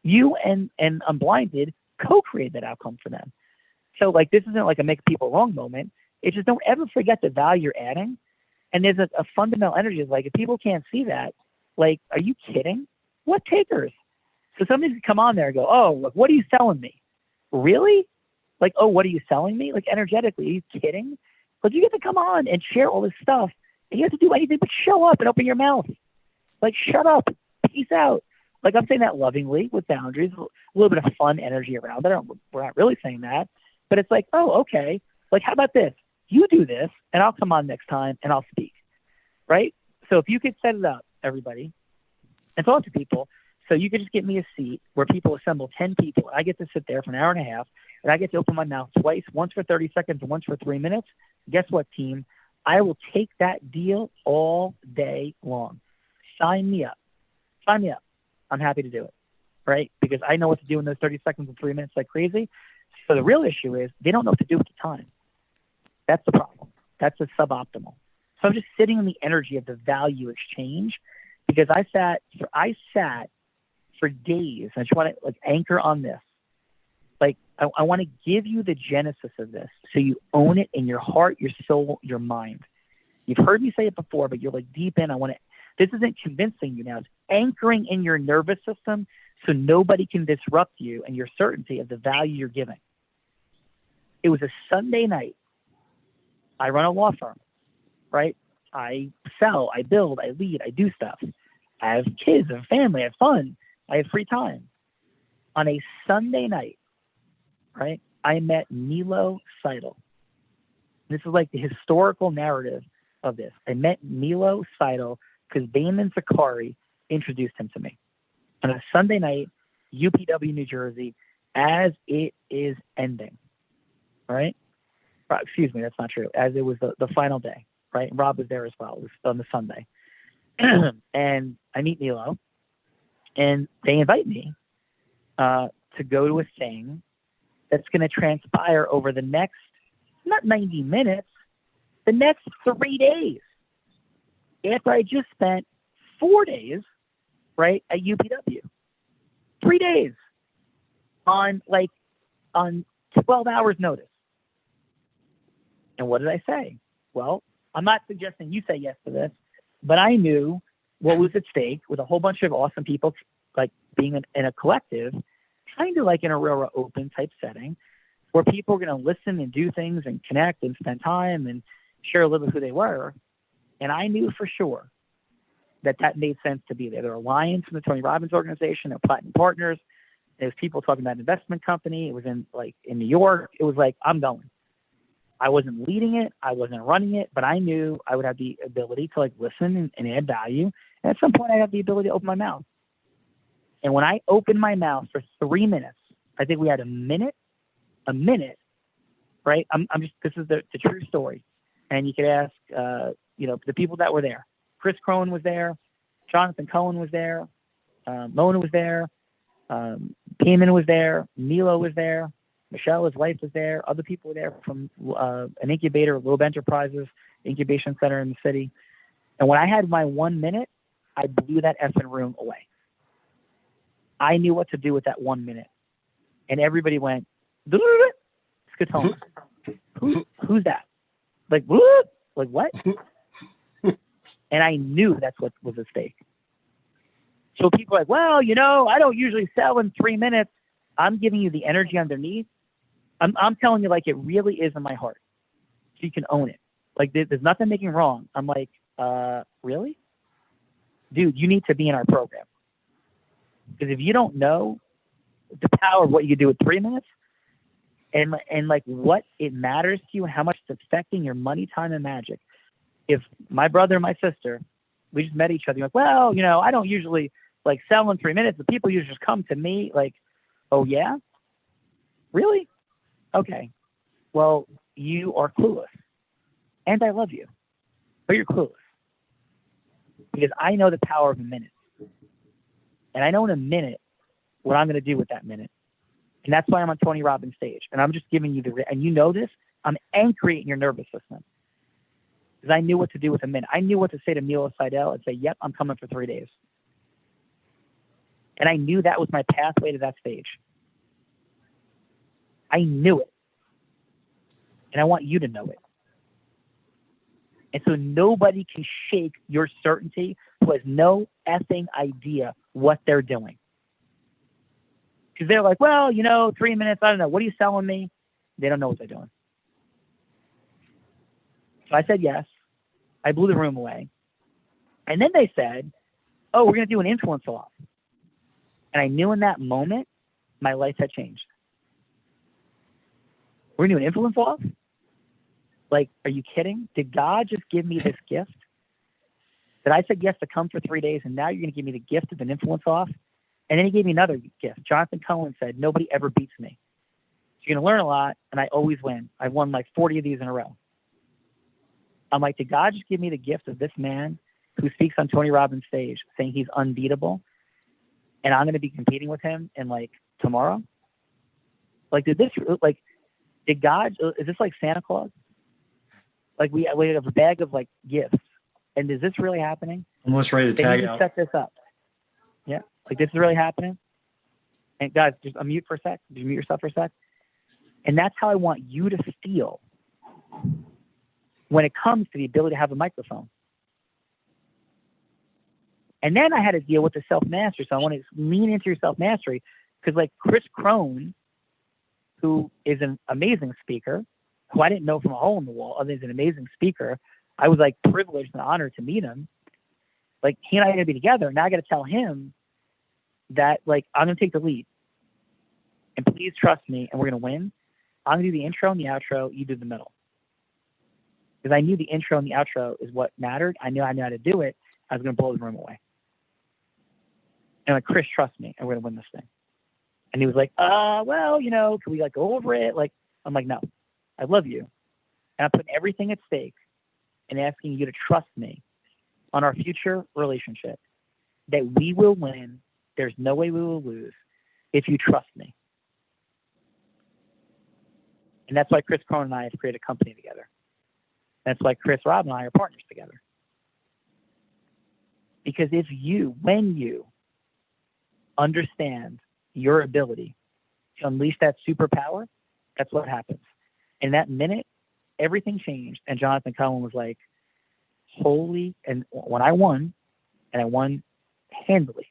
You and Unblinded co-created that outcome for them. So like, this isn't like a make people wrong moment. It's just, don't ever forget the value you're adding. And there's a fundamental energy. Is like, if people can't see that, like, are you kidding? What takers? So somebody could come on there and go, oh, look, what are you selling me? Really? Like, oh, what are you selling me? Like, energetically, are you kidding? Like, you get to come on and share all this stuff, and you have to do anything but show up and open your mouth. Like, shut up, peace out. Like, I'm saying that lovingly with boundaries, a little bit of fun energy around it. We're not really saying that, but it's like, oh, okay. Like, how about this? You do this, and I'll come on next time, and I'll speak, right? So if you could set it up, everybody, and talk to people, so you could just get me a seat where people assemble 10 people. I get to sit there for an hour and a half, and I get to open my mouth twice, once for 30 seconds and once for 3 minutes. Guess what, team? I will take that deal all day long. Sign me up. Sign me up. I'm happy to do it, right? Because I know what to do in those 30 seconds and 3 minutes like crazy. So the real issue is they don't know what to do with the time. That's the problem. That's the suboptimal. So I'm just sitting in the energy of the value exchange, because I sat for days. I just want to like anchor on this. Like, I want to give you the genesis of this, so you own it in your heart, your soul, your mind. You've heard me say it before, but you're like deep in. This isn't convincing you now. It's anchoring in your nervous system, so nobody can disrupt you and your certainty of the value you're giving. It was a Sunday night. I run a law firm, right? I sell, I build, I lead, I do stuff. I have kids, I have family, I have fun, I have free time. On a Sunday night, right, I met Milo Seidel. This is like the historical narrative of this. I met Milo Seidel because Damon Zakari introduced him to me. On a Sunday night, UPW, New Jersey, as it is ending, right? Excuse me, that's not true. As it was the final day, right? And Rob was there as well. It was on the Sunday. And I meet Milo, and they invite me to go to a thing that's going to transpire over the next, not 90 minutes, the next 3 days. After I just spent 4 days, right, at UPW. 3 days on 12 hours notice. And what did I say? Well, I'm not suggesting you say yes to this, but I knew what was at stake with a whole bunch of awesome people, like being in a collective, kind of like in a real open type setting, where people are going to listen and do things and connect and spend time and share a little bit who they were. And I knew for sure that made sense to be there. There were lions from the Tony Robbins organization, there were platinum partners. There was people talking about an investment company. It was in New York. It was like, I'm going. I wasn't leading it. I wasn't running it, but I knew I would have the ability to like listen and add value. And at some point I have the ability to open my mouth. And when I opened my mouth for 3 minutes, I think we had a minute, right? This is the true story. And you could ask, the people that were there. Chris Crone was there. Jonathan Cohen was there. Mona was there. Payman was there. Milo was there. Michelle, his wife, was there. Other people were there from an incubator, Loeb Enterprises, incubation center in the city. And when I had my 1 minute, I blew that effing room away. I knew what to do with that 1 minute. And everybody went, Skatoma. Who's that? Like, what? Like, what? And I knew that's what was at stake. So people are like, well, I don't usually sell in 3 minutes. I'm giving you the energy underneath. I'm telling you like it really is in my heart. So you can own it. Like there's nothing making wrong. I'm like, really? Dude, you need to be in our program. Because if you don't know the power of what you can do in 3 minutes and like what it matters to you and how much it's affecting your money, time, and magic. If my brother and my sister, we just met each other, you're like, well, I don't usually like sell in 3 minutes. The people usually just come to me like, oh yeah? Really? Okay. Well, you are clueless. And I love you. But you're clueless. Because I know the power of a minute. And I know in a minute what I'm going to do with that minute. And that's why I'm on Tony Robbins' stage. And I'm just giving you and you know this, I'm anchoring it in your nervous system. Because I knew what to do with a minute. I knew what to say to Milo Seidel and say, yep, I'm coming for 3 days. And I knew that was my pathway to that stage. I knew it. And I want you to know it. And so nobody can shake your certainty who has no effing idea what they're doing. Because they're like, well, 3 minutes, I don't know. What are you selling me? They don't know what they're doing. So I said yes. I blew the room away. And then they said, oh, we're going to do an influence off. And I knew in that moment, my life had changed. We're going to do an influence off? Like, are you kidding? Did God just give me this gift? That I said yes to come for 3 days, and now you're going to give me the gift of an influence off? And then he gave me another gift. Jonathan Cohen said, nobody ever beats me. So you're going to learn a lot, and I always win. I've won like 40 of these in a row. I'm like, did God just give me the gift of this man who speaks on Tony Robbins' stage saying he's unbeatable, and I'm going to be competing with him in like tomorrow? Like, did God, is this like Santa Claus? Like we have a bag of like gifts, and is this really happening? Almost ready to Did tag he out. set this up? Yeah, like this is really happening. And guys, just unmute for a sec. Just mute yourself for a sec. And that's how I want you to feel when it comes to the ability to have a microphone. And then I had to deal with the self-mastery. So I want to lean into your self-mastery because like Chris Crone, who is an amazing speaker, who I didn't know from a hole in the wall, other than he's an amazing speaker. I was like privileged and honored to meet him. Like he and I are going to be together. Now I got to tell him that like, I'm going to take the lead and please trust me and we're going to win. I'm going to do the intro and the outro. You do the middle. Because I knew the intro and the outro is what mattered. I knew how to do it. I was going to blow the room away. And like, Chris, trust me, and we're going to win this thing. And he was like, well, can we like go over it? Like, I'm like, no, I love you. And I'm putting everything at stake and asking you to trust me on our future relationship that we will win. There's no way we will lose if you trust me. And that's why Chris Crone and I have created a company together. That's why Chris Robb and I are partners together. Because when you understand your ability to unleash that superpower, that's what happens. In that minute, everything changed. And Jonathan Cohen was like, holy, and when I won, and I won handily,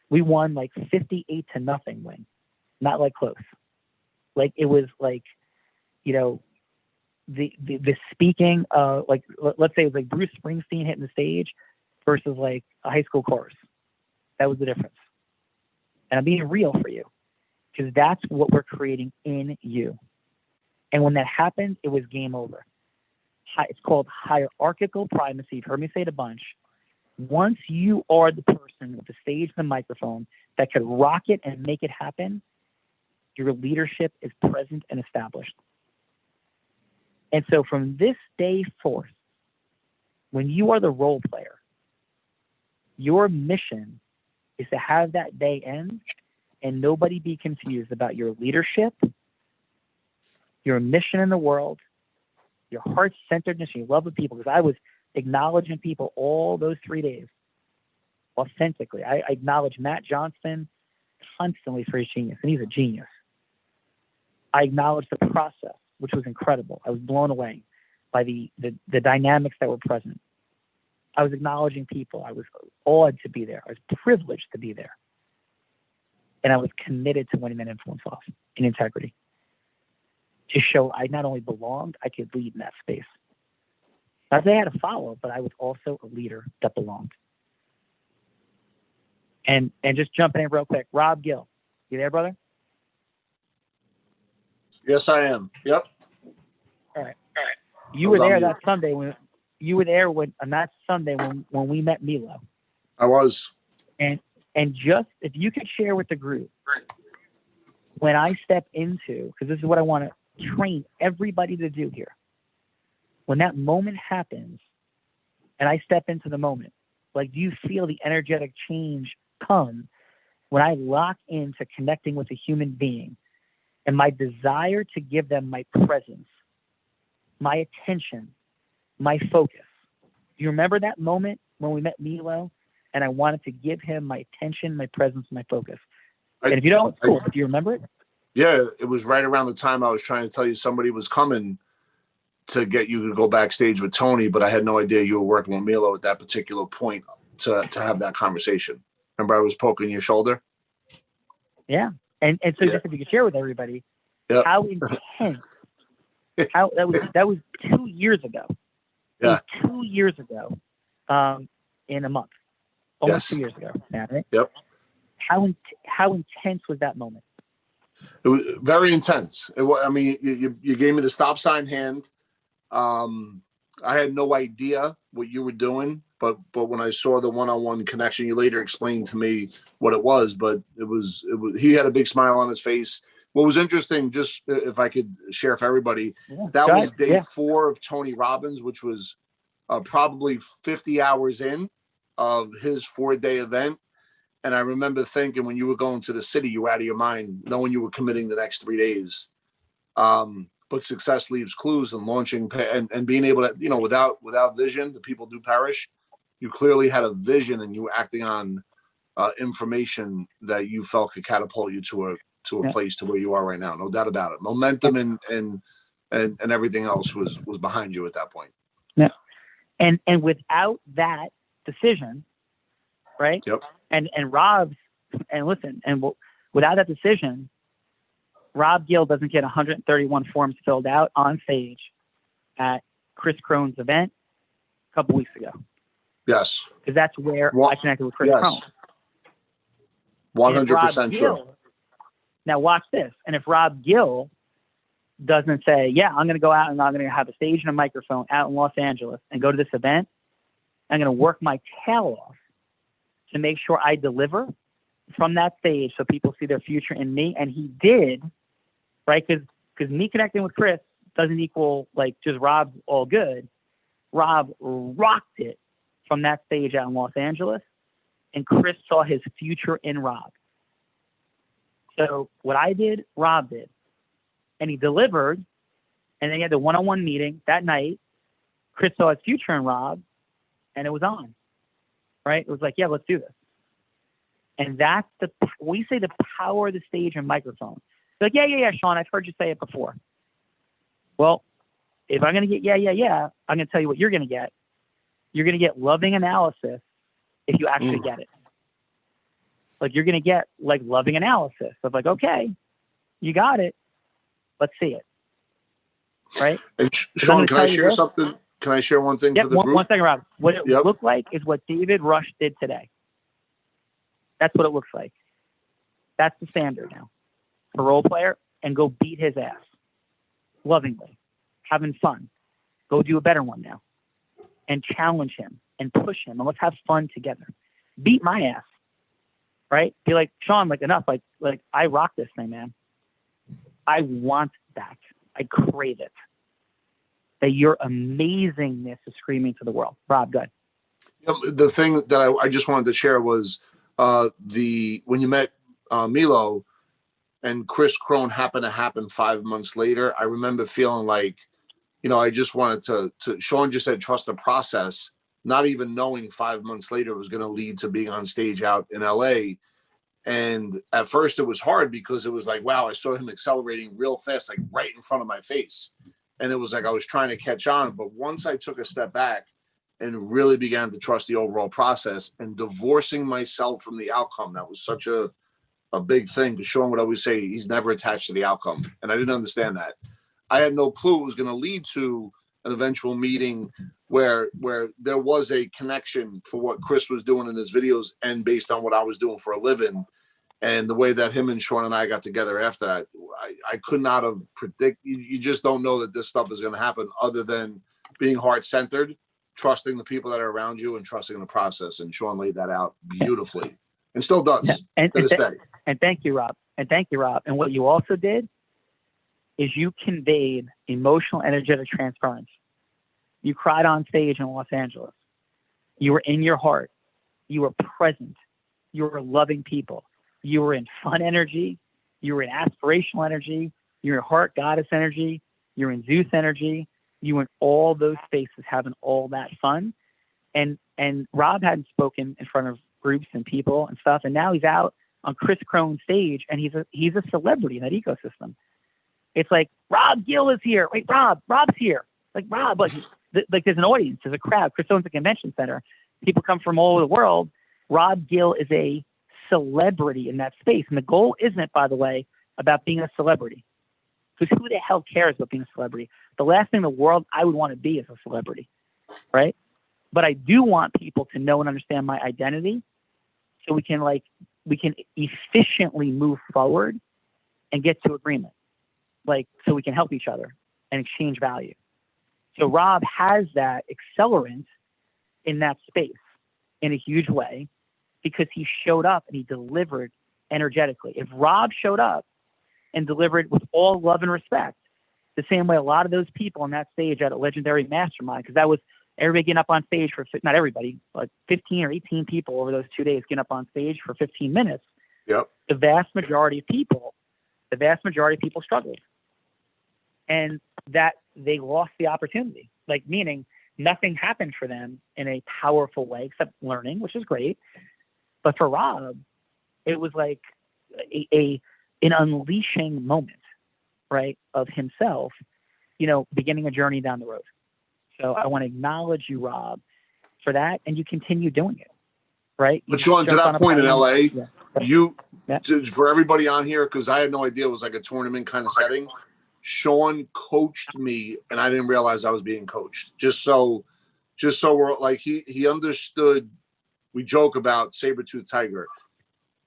we won like 58-0 win, not like close. Like it was like, the speaking, like let's say it was like Bruce Springsteen hitting the stage versus like a high school chorus. That was the difference. And I'm being real for you because that's what we're creating in you. And when that happened, it was game over. It's called hierarchical primacy. You've heard me say it a bunch. Once you are the person with the stage and the microphone that could rock it and make it happen, your leadership is present and established. And so from this day forth, when you are the role player, your mission is to have that day end and nobody be confused about your leadership, your mission in the world, your heart-centeredness, your love of people. Because I was acknowledging people all those 3 days authentically. I acknowledge Matt Johnston constantly for his genius, and he's a genius. I acknowledged the process, which was incredible. I was blown away by the dynamics that were present. I was acknowledging people. I was awed to be there. I was privileged to be there. And I was committed to winning that influence off in integrity. To show I not only belonged, I could lead in that space. Not that I had to follow, but I was also a leader that belonged. And just jumping in real quick, Rob Gill, you there, brother? Yes, I am. Yep. All right. You were there that Sunday when on that Sunday when we met Milo. I was. And just if you could share with the group when I step into, because this is what I want to train everybody to do here. When that moment happens and I step into the moment, like, do you feel the energetic change come when I lock into connecting with a human being and my desire to give them my presence my attention, my focus. Do you remember that moment when we met Milo and I wanted to give him my attention, my presence, my focus? And if you don't, it's cool. But do you remember it? Yeah, it was right around the time I was trying to tell you somebody was coming to get you to go backstage with Tony, but I had no idea you were working with Milo at that particular point to have that conversation. Remember I was poking your shoulder? Yeah. And so just if you could share with everybody how intense, how that was 2 years ago. It was 2 years ago, in a month, almost 2 years ago now, right? Yep. How intense was that moment? It was very intense. I mean, you gave me the stop sign hand. I had no idea what you were doing, but when I saw the one-on-one connection, you later explained to me what it was. But it was he had a big smile on his face. What was interesting, just if I could share for everybody, that was day 4 of Tony Robbins, which was probably 50 hours in of his 4-day event. And I remember thinking when you were going to the city, you were out of your mind, knowing you were committing the next 3 days. But success leaves clues, and launching and being able to, without vision, the people do perish. You clearly had a vision, and you were acting on information that you felt could catapult you to a place to where you are right now. No doubt about it. Momentum and everything else was behind you at that point. Yeah. And without that decision, right? Yep. And Rob's, and listen, and without that decision, Rob Gill doesn't get 131 forms filled out on stage at Chris Crone's event a couple weeks ago. Yes. Because that's where I connected with Chris Crone. 100% true. Now watch this. And if Rob Gill doesn't say, yeah, I'm going to go out and I'm going to have a stage and a microphone out in Los Angeles and go to this event, I'm going to work my tail off to make sure I deliver from that stage so people see their future in me. And he did, right? Because me connecting with Chris doesn't equal like just Rob's all good. Rob rocked it from that stage out in Los Angeles, and Chris saw his future in Rob. So what I did, Rob did. And he delivered, and then he had the one-on-one meeting that night. Chris saw his future in Rob, and it was on, right? It was like, yeah, let's do this. And that's we say the power of the stage and microphone. It's like, yeah, Sean, I've heard you say it before. Well, if I'm going to get I'm going to tell you what you're going to get. You're going to get loving analysis if you actually get it. Like you're going to get like loving analysis of like, okay, you got it. Let's see it. Right? And Sean, can I share something? Can I share one thing for the group? One second, Rob. What it looked like is what David Rush did today. That's what it looks like. That's the standard now. A role player, and go beat his ass. Lovingly. Having fun. Go do a better one now. And challenge him and push him. And let's have fun together. Beat my ass. Right? Be like, Sean, like enough. Like I rock this thing, man. I want that. I crave it. That your amazingness is screaming to the world. Rob, go ahead. The thing that I just wanted to share was when you met Milo and Chris Crone happened to happen 5 months later, I remember feeling like, I just wanted to Sean just said, trust the process, not even knowing 5 months later it was going to lead to being on stage out in LA. And at first it was hard because it was like, wow, I saw him accelerating real fast, like right in front of my face. And it was like I was trying to catch on. But once I took a step back and really began to trust the overall process and divorcing myself from the outcome, that was such a big thing. Because Sean would always say he's never attached to the outcome. And I didn't understand that. I had no clue it was going to lead to an eventual meeting where there was a connection for what Chris was doing in his videos and based on what I was doing for a living. And the way that him and Sean and I got together after that, I could not have predicted. You just don't know that this stuff is going to happen other than being heart-centered, trusting the people that are around you and trusting the process. And Sean laid that out beautifully and still does to this day. And thank you, Rob. And what you also did is you conveyed emotional, energetic transference. You cried on stage in Los Angeles. You were in your heart. You were present. You were loving people. You were in fun energy. You were in aspirational energy. You're in heart goddess energy. You're in Zeus energy. you in all those spaces having all that fun. And Rob hadn't spoken in front of groups and people and stuff, and now he's out on Chris Crone's stage, and he's a celebrity in that ecosystem. It's like, Rob Gill is here. Wait, Rob's here. Like, Rob, like there's an audience, there's a crowd. Chris owns a convention center. People come from all over the world. Rob Gill is a celebrity in that space. And the goal isn't, by the way, about being a celebrity. Because who the hell cares about being a celebrity? The last thing in the world I would want to be is a celebrity, right? But I do want people to know and understand my identity, so we can efficiently move forward and get to agreement, so we can help each other and exchange value. So Rob has that accelerant in that space in a huge way, because he showed up and he delivered energetically. If Rob showed up and delivered with all love and respect, the same way a lot of those people on that stage at a legendary mastermind, because that was everybody getting up on stage for, not everybody, but 15 or 18 people over those 2 days getting up on stage for 15 minutes. Yep. The vast majority of people struggled. And that they lost the opportunity, meaning nothing happened for them in a powerful way except learning, which is great. But for Rob, it was like an unleashing moment, right, of himself, beginning a journey down the road. So I want to acknowledge you, Rob, for that, and you continue doing it, right? But Sean, to that point in LA, Yeah. For everybody on here, because I had no idea it was like a tournament kind of setting, Sean coached me, and I didn't realize I was being coached. Just so we're he understood. We joke about saber-tooth tiger,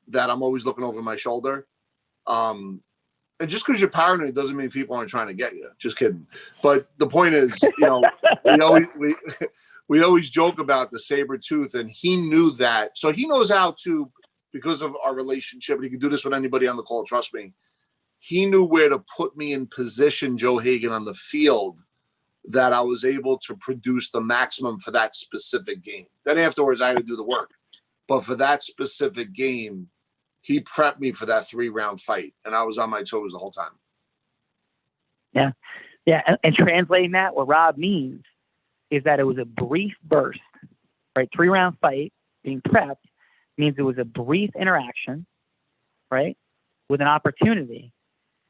that I'm always looking over my shoulder. And just because you're paranoid doesn't mean people aren't trying to get you. Just kidding. But the point is, we always joke about the saber-tooth, and he knew that. So he knows how to, because of our relationship, and he can do this with anybody on the call, trust me. He knew where to put me in position, Joe Hagan, on the field, that I was able to produce the maximum for that specific game. Then afterwards, I had to do the work. But for that specific game, he prepped me for that 3-round fight, and I was on my toes the whole time. Yeah. Yeah. And translating that, what Rob means is that it was a brief burst, right? 3-round fight, being prepped, means it was a brief interaction, right, with an opportunity.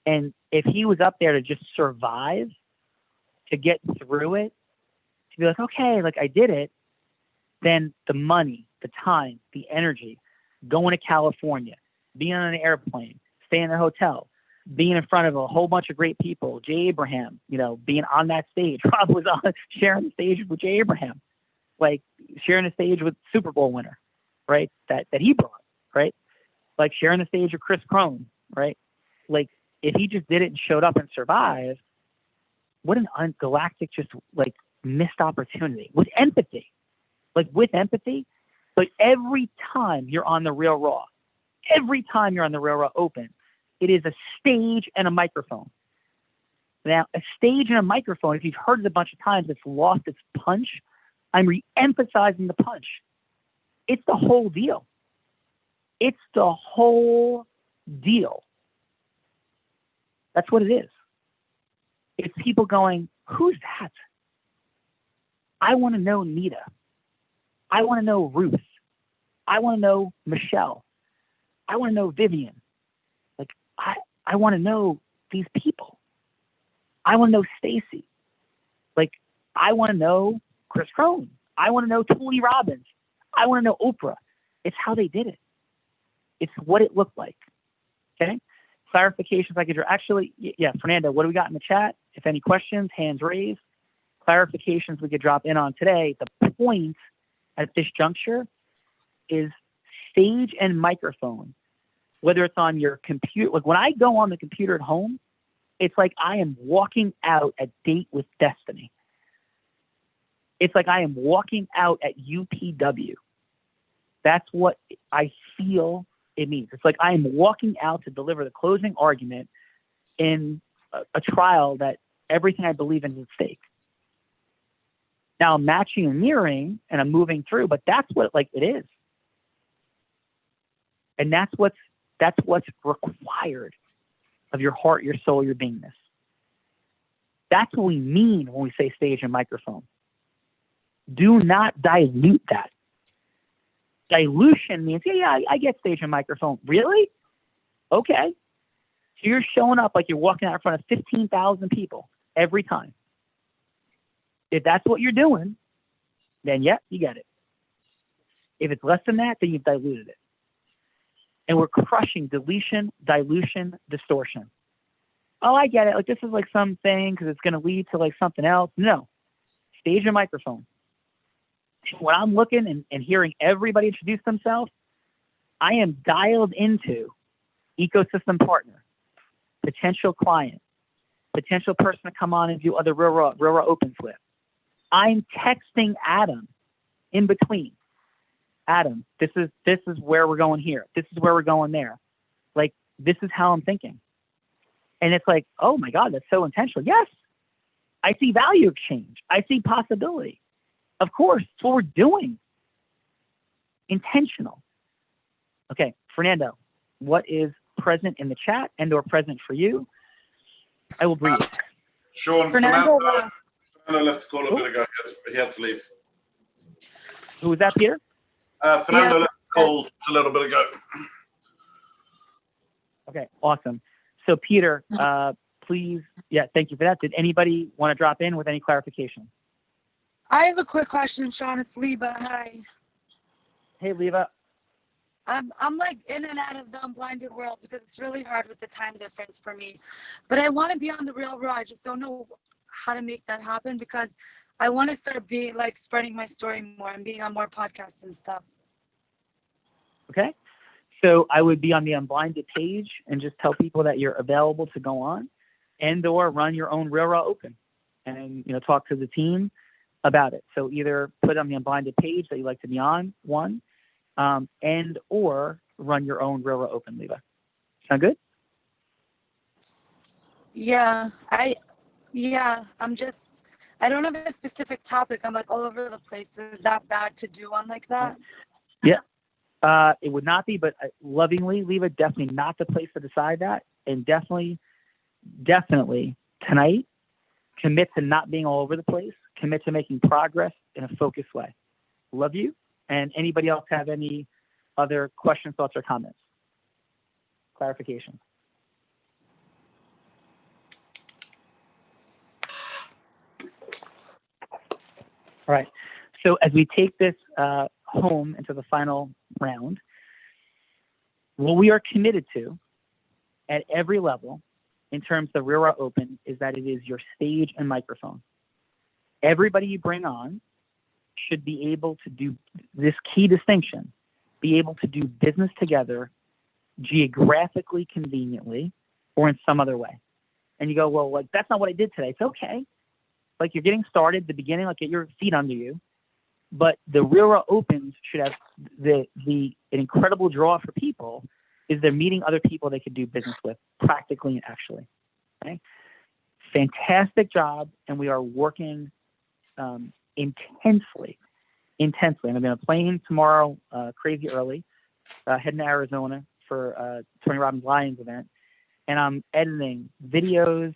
And if he was up there to just survive, to get through it, to be like, okay, I did it, then the money, the time, the energy, going to California, being on an airplane, staying in a hotel, being in front of a whole bunch of great people, Jay Abraham, being on that stage. Rob was sharing the stage with Jay Abraham, sharing the stage with Super Bowl winner, right? That he brought, right? Sharing the stage with Chris Crone, right? If he just did it and showed up and survived, what an galactic, missed opportunity with empathy. With empathy, but every time you're on the Real Raw, Open, it is a stage and a microphone. Now, a stage and a microphone, if you've heard it a bunch of times, it's lost its punch. I'm re-emphasizing the punch. It's the whole deal. It's the whole deal. That's what it is. It's people going, who's that? I want to know Nita. I want to know Ruth. I want to know Michelle. I want to know Vivian. I want to know these people. I want to know Stacy. I want to know Chris Crone. I want to know Tony Robbins. I want to know Oprah. It's how they did it. It's what it looked like. Okay? Clarifications I could actually, yeah, Fernando, what do we got in the chat? If any questions, hands raised. Clarifications we could drop in on today. The point at this juncture is stage and microphone, whether it's on your computer. When I go on the computer at home, it's like I am walking out at Date with Destiny. It's like I am walking out at UPW. That's what I feel it means. It's like I am walking out to deliver the closing argument in a trial that everything I believe in is at stake. Now I'm matching and mirroring and I'm moving through, but that's what it is. And that's what's required of your heart, your soul, your beingness. That's what we mean when we say stage and microphone. Do not dilute that. Dilution means, yeah, I get stage and microphone. Really? Okay. So you're showing up like you're walking out in front of 15,000 people every time. If that's what you're doing, then yeah, you get it. If it's less than that, then you've diluted it. And we're crushing deletion, dilution, distortion. Oh, I get it. Like this is like something because it's going to lead to like something else. No. Stage and microphone. When I'm looking and hearing everybody introduce themselves, I am dialed into ecosystem partner, potential client, potential person to come on and do other real raw opens with. I'm texting Adam in between. Adam, this is where we're going here. This is where we're going there. Like, this is how I'm thinking. And it's like, oh my God, that's so intentional. Yes, I see value exchange. I see possibility. Of course, it's what we're doing. Intentional. Okay, Fernando, what is present in the chat and or present for you? I will breathe. Sean, Fernando left the call a bit ago. He had to leave. Who was that, Peter? Fernando left the call a little bit ago. Okay, awesome. So Peter, please, thank you for that. Did anybody want to drop in with any clarification? I have a quick question, Sean. It's Leva. Hi. Hey, Leva. I'm like in and out of the unblinded world because it's really hard with the time difference for me. But I want to be on the real raw. I just don't know how to make that happen because I want to start being like spreading my story more and being on more podcasts and stuff. Okay. So I would be on the unblinded page and just tell people that you're available to go on and or run your own real raw open and, talk to the team about it. So either put on the unblinded page that you'd like to be on, one, and or run your own real raw open, Leva. Sound good? Yeah, I don't have a specific topic. I'm like all over the place. Is that bad to do one like that? Yeah. It would not be, but lovingly, Leva, definitely not the place to decide that. And definitely tonight, commit to not being all over the place. Commit to making progress in a focused way. Love you. And anybody else have any other questions, thoughts, or comments? Clarification. All right. So as we take this home into the final round, what we are committed to at every level in terms of Real Raw Open is that it is your stage and microphone. Everybody you bring on should be able to do this key distinction, be able to do business together geographically conveniently or in some other way. And you go, well, like, that's not what I did today. It's okay. Like, you're getting started, the beginning, like, get your feet under you. But the Real Raw Opens should have an incredible draw for people is they're meeting other people they could do business with practically and actually. Okay? Fantastic job. And we are working intensely. I'm going to be on a plane tomorrow, crazy early, heading to Arizona for Tony Robbins Lions event. And I'm editing videos,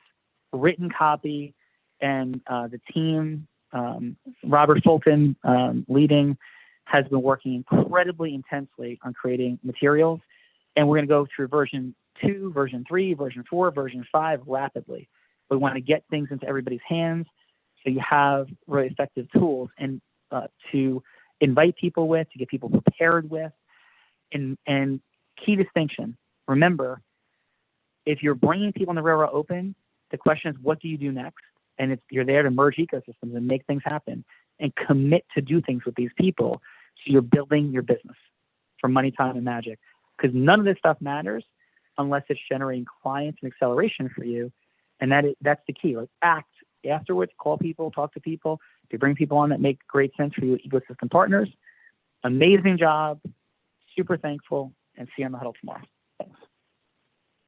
written copy, and the team, Robert Fulton leading, has been working incredibly intensely on creating materials. And we're going to go through version 2, version 3, version 4, version 5 rapidly. We want to get things into everybody's hands so you have really effective tools and to invite people with, to get people prepared with. And key distinction, remember, if you're bringing people in the Real Raw Open, the question is, what do you do next? And you're there to merge ecosystems and make things happen and commit to do things with these people. So you're building your business for money, time, and magic. Because none of this stuff matters unless it's generating clients and acceleration for you. And that's the key. Like, act afterwards, call people, talk to people. If you bring people on that make great sense for you, ecosystem partners. Amazing job. Super thankful. And see you on the huddle tomorrow.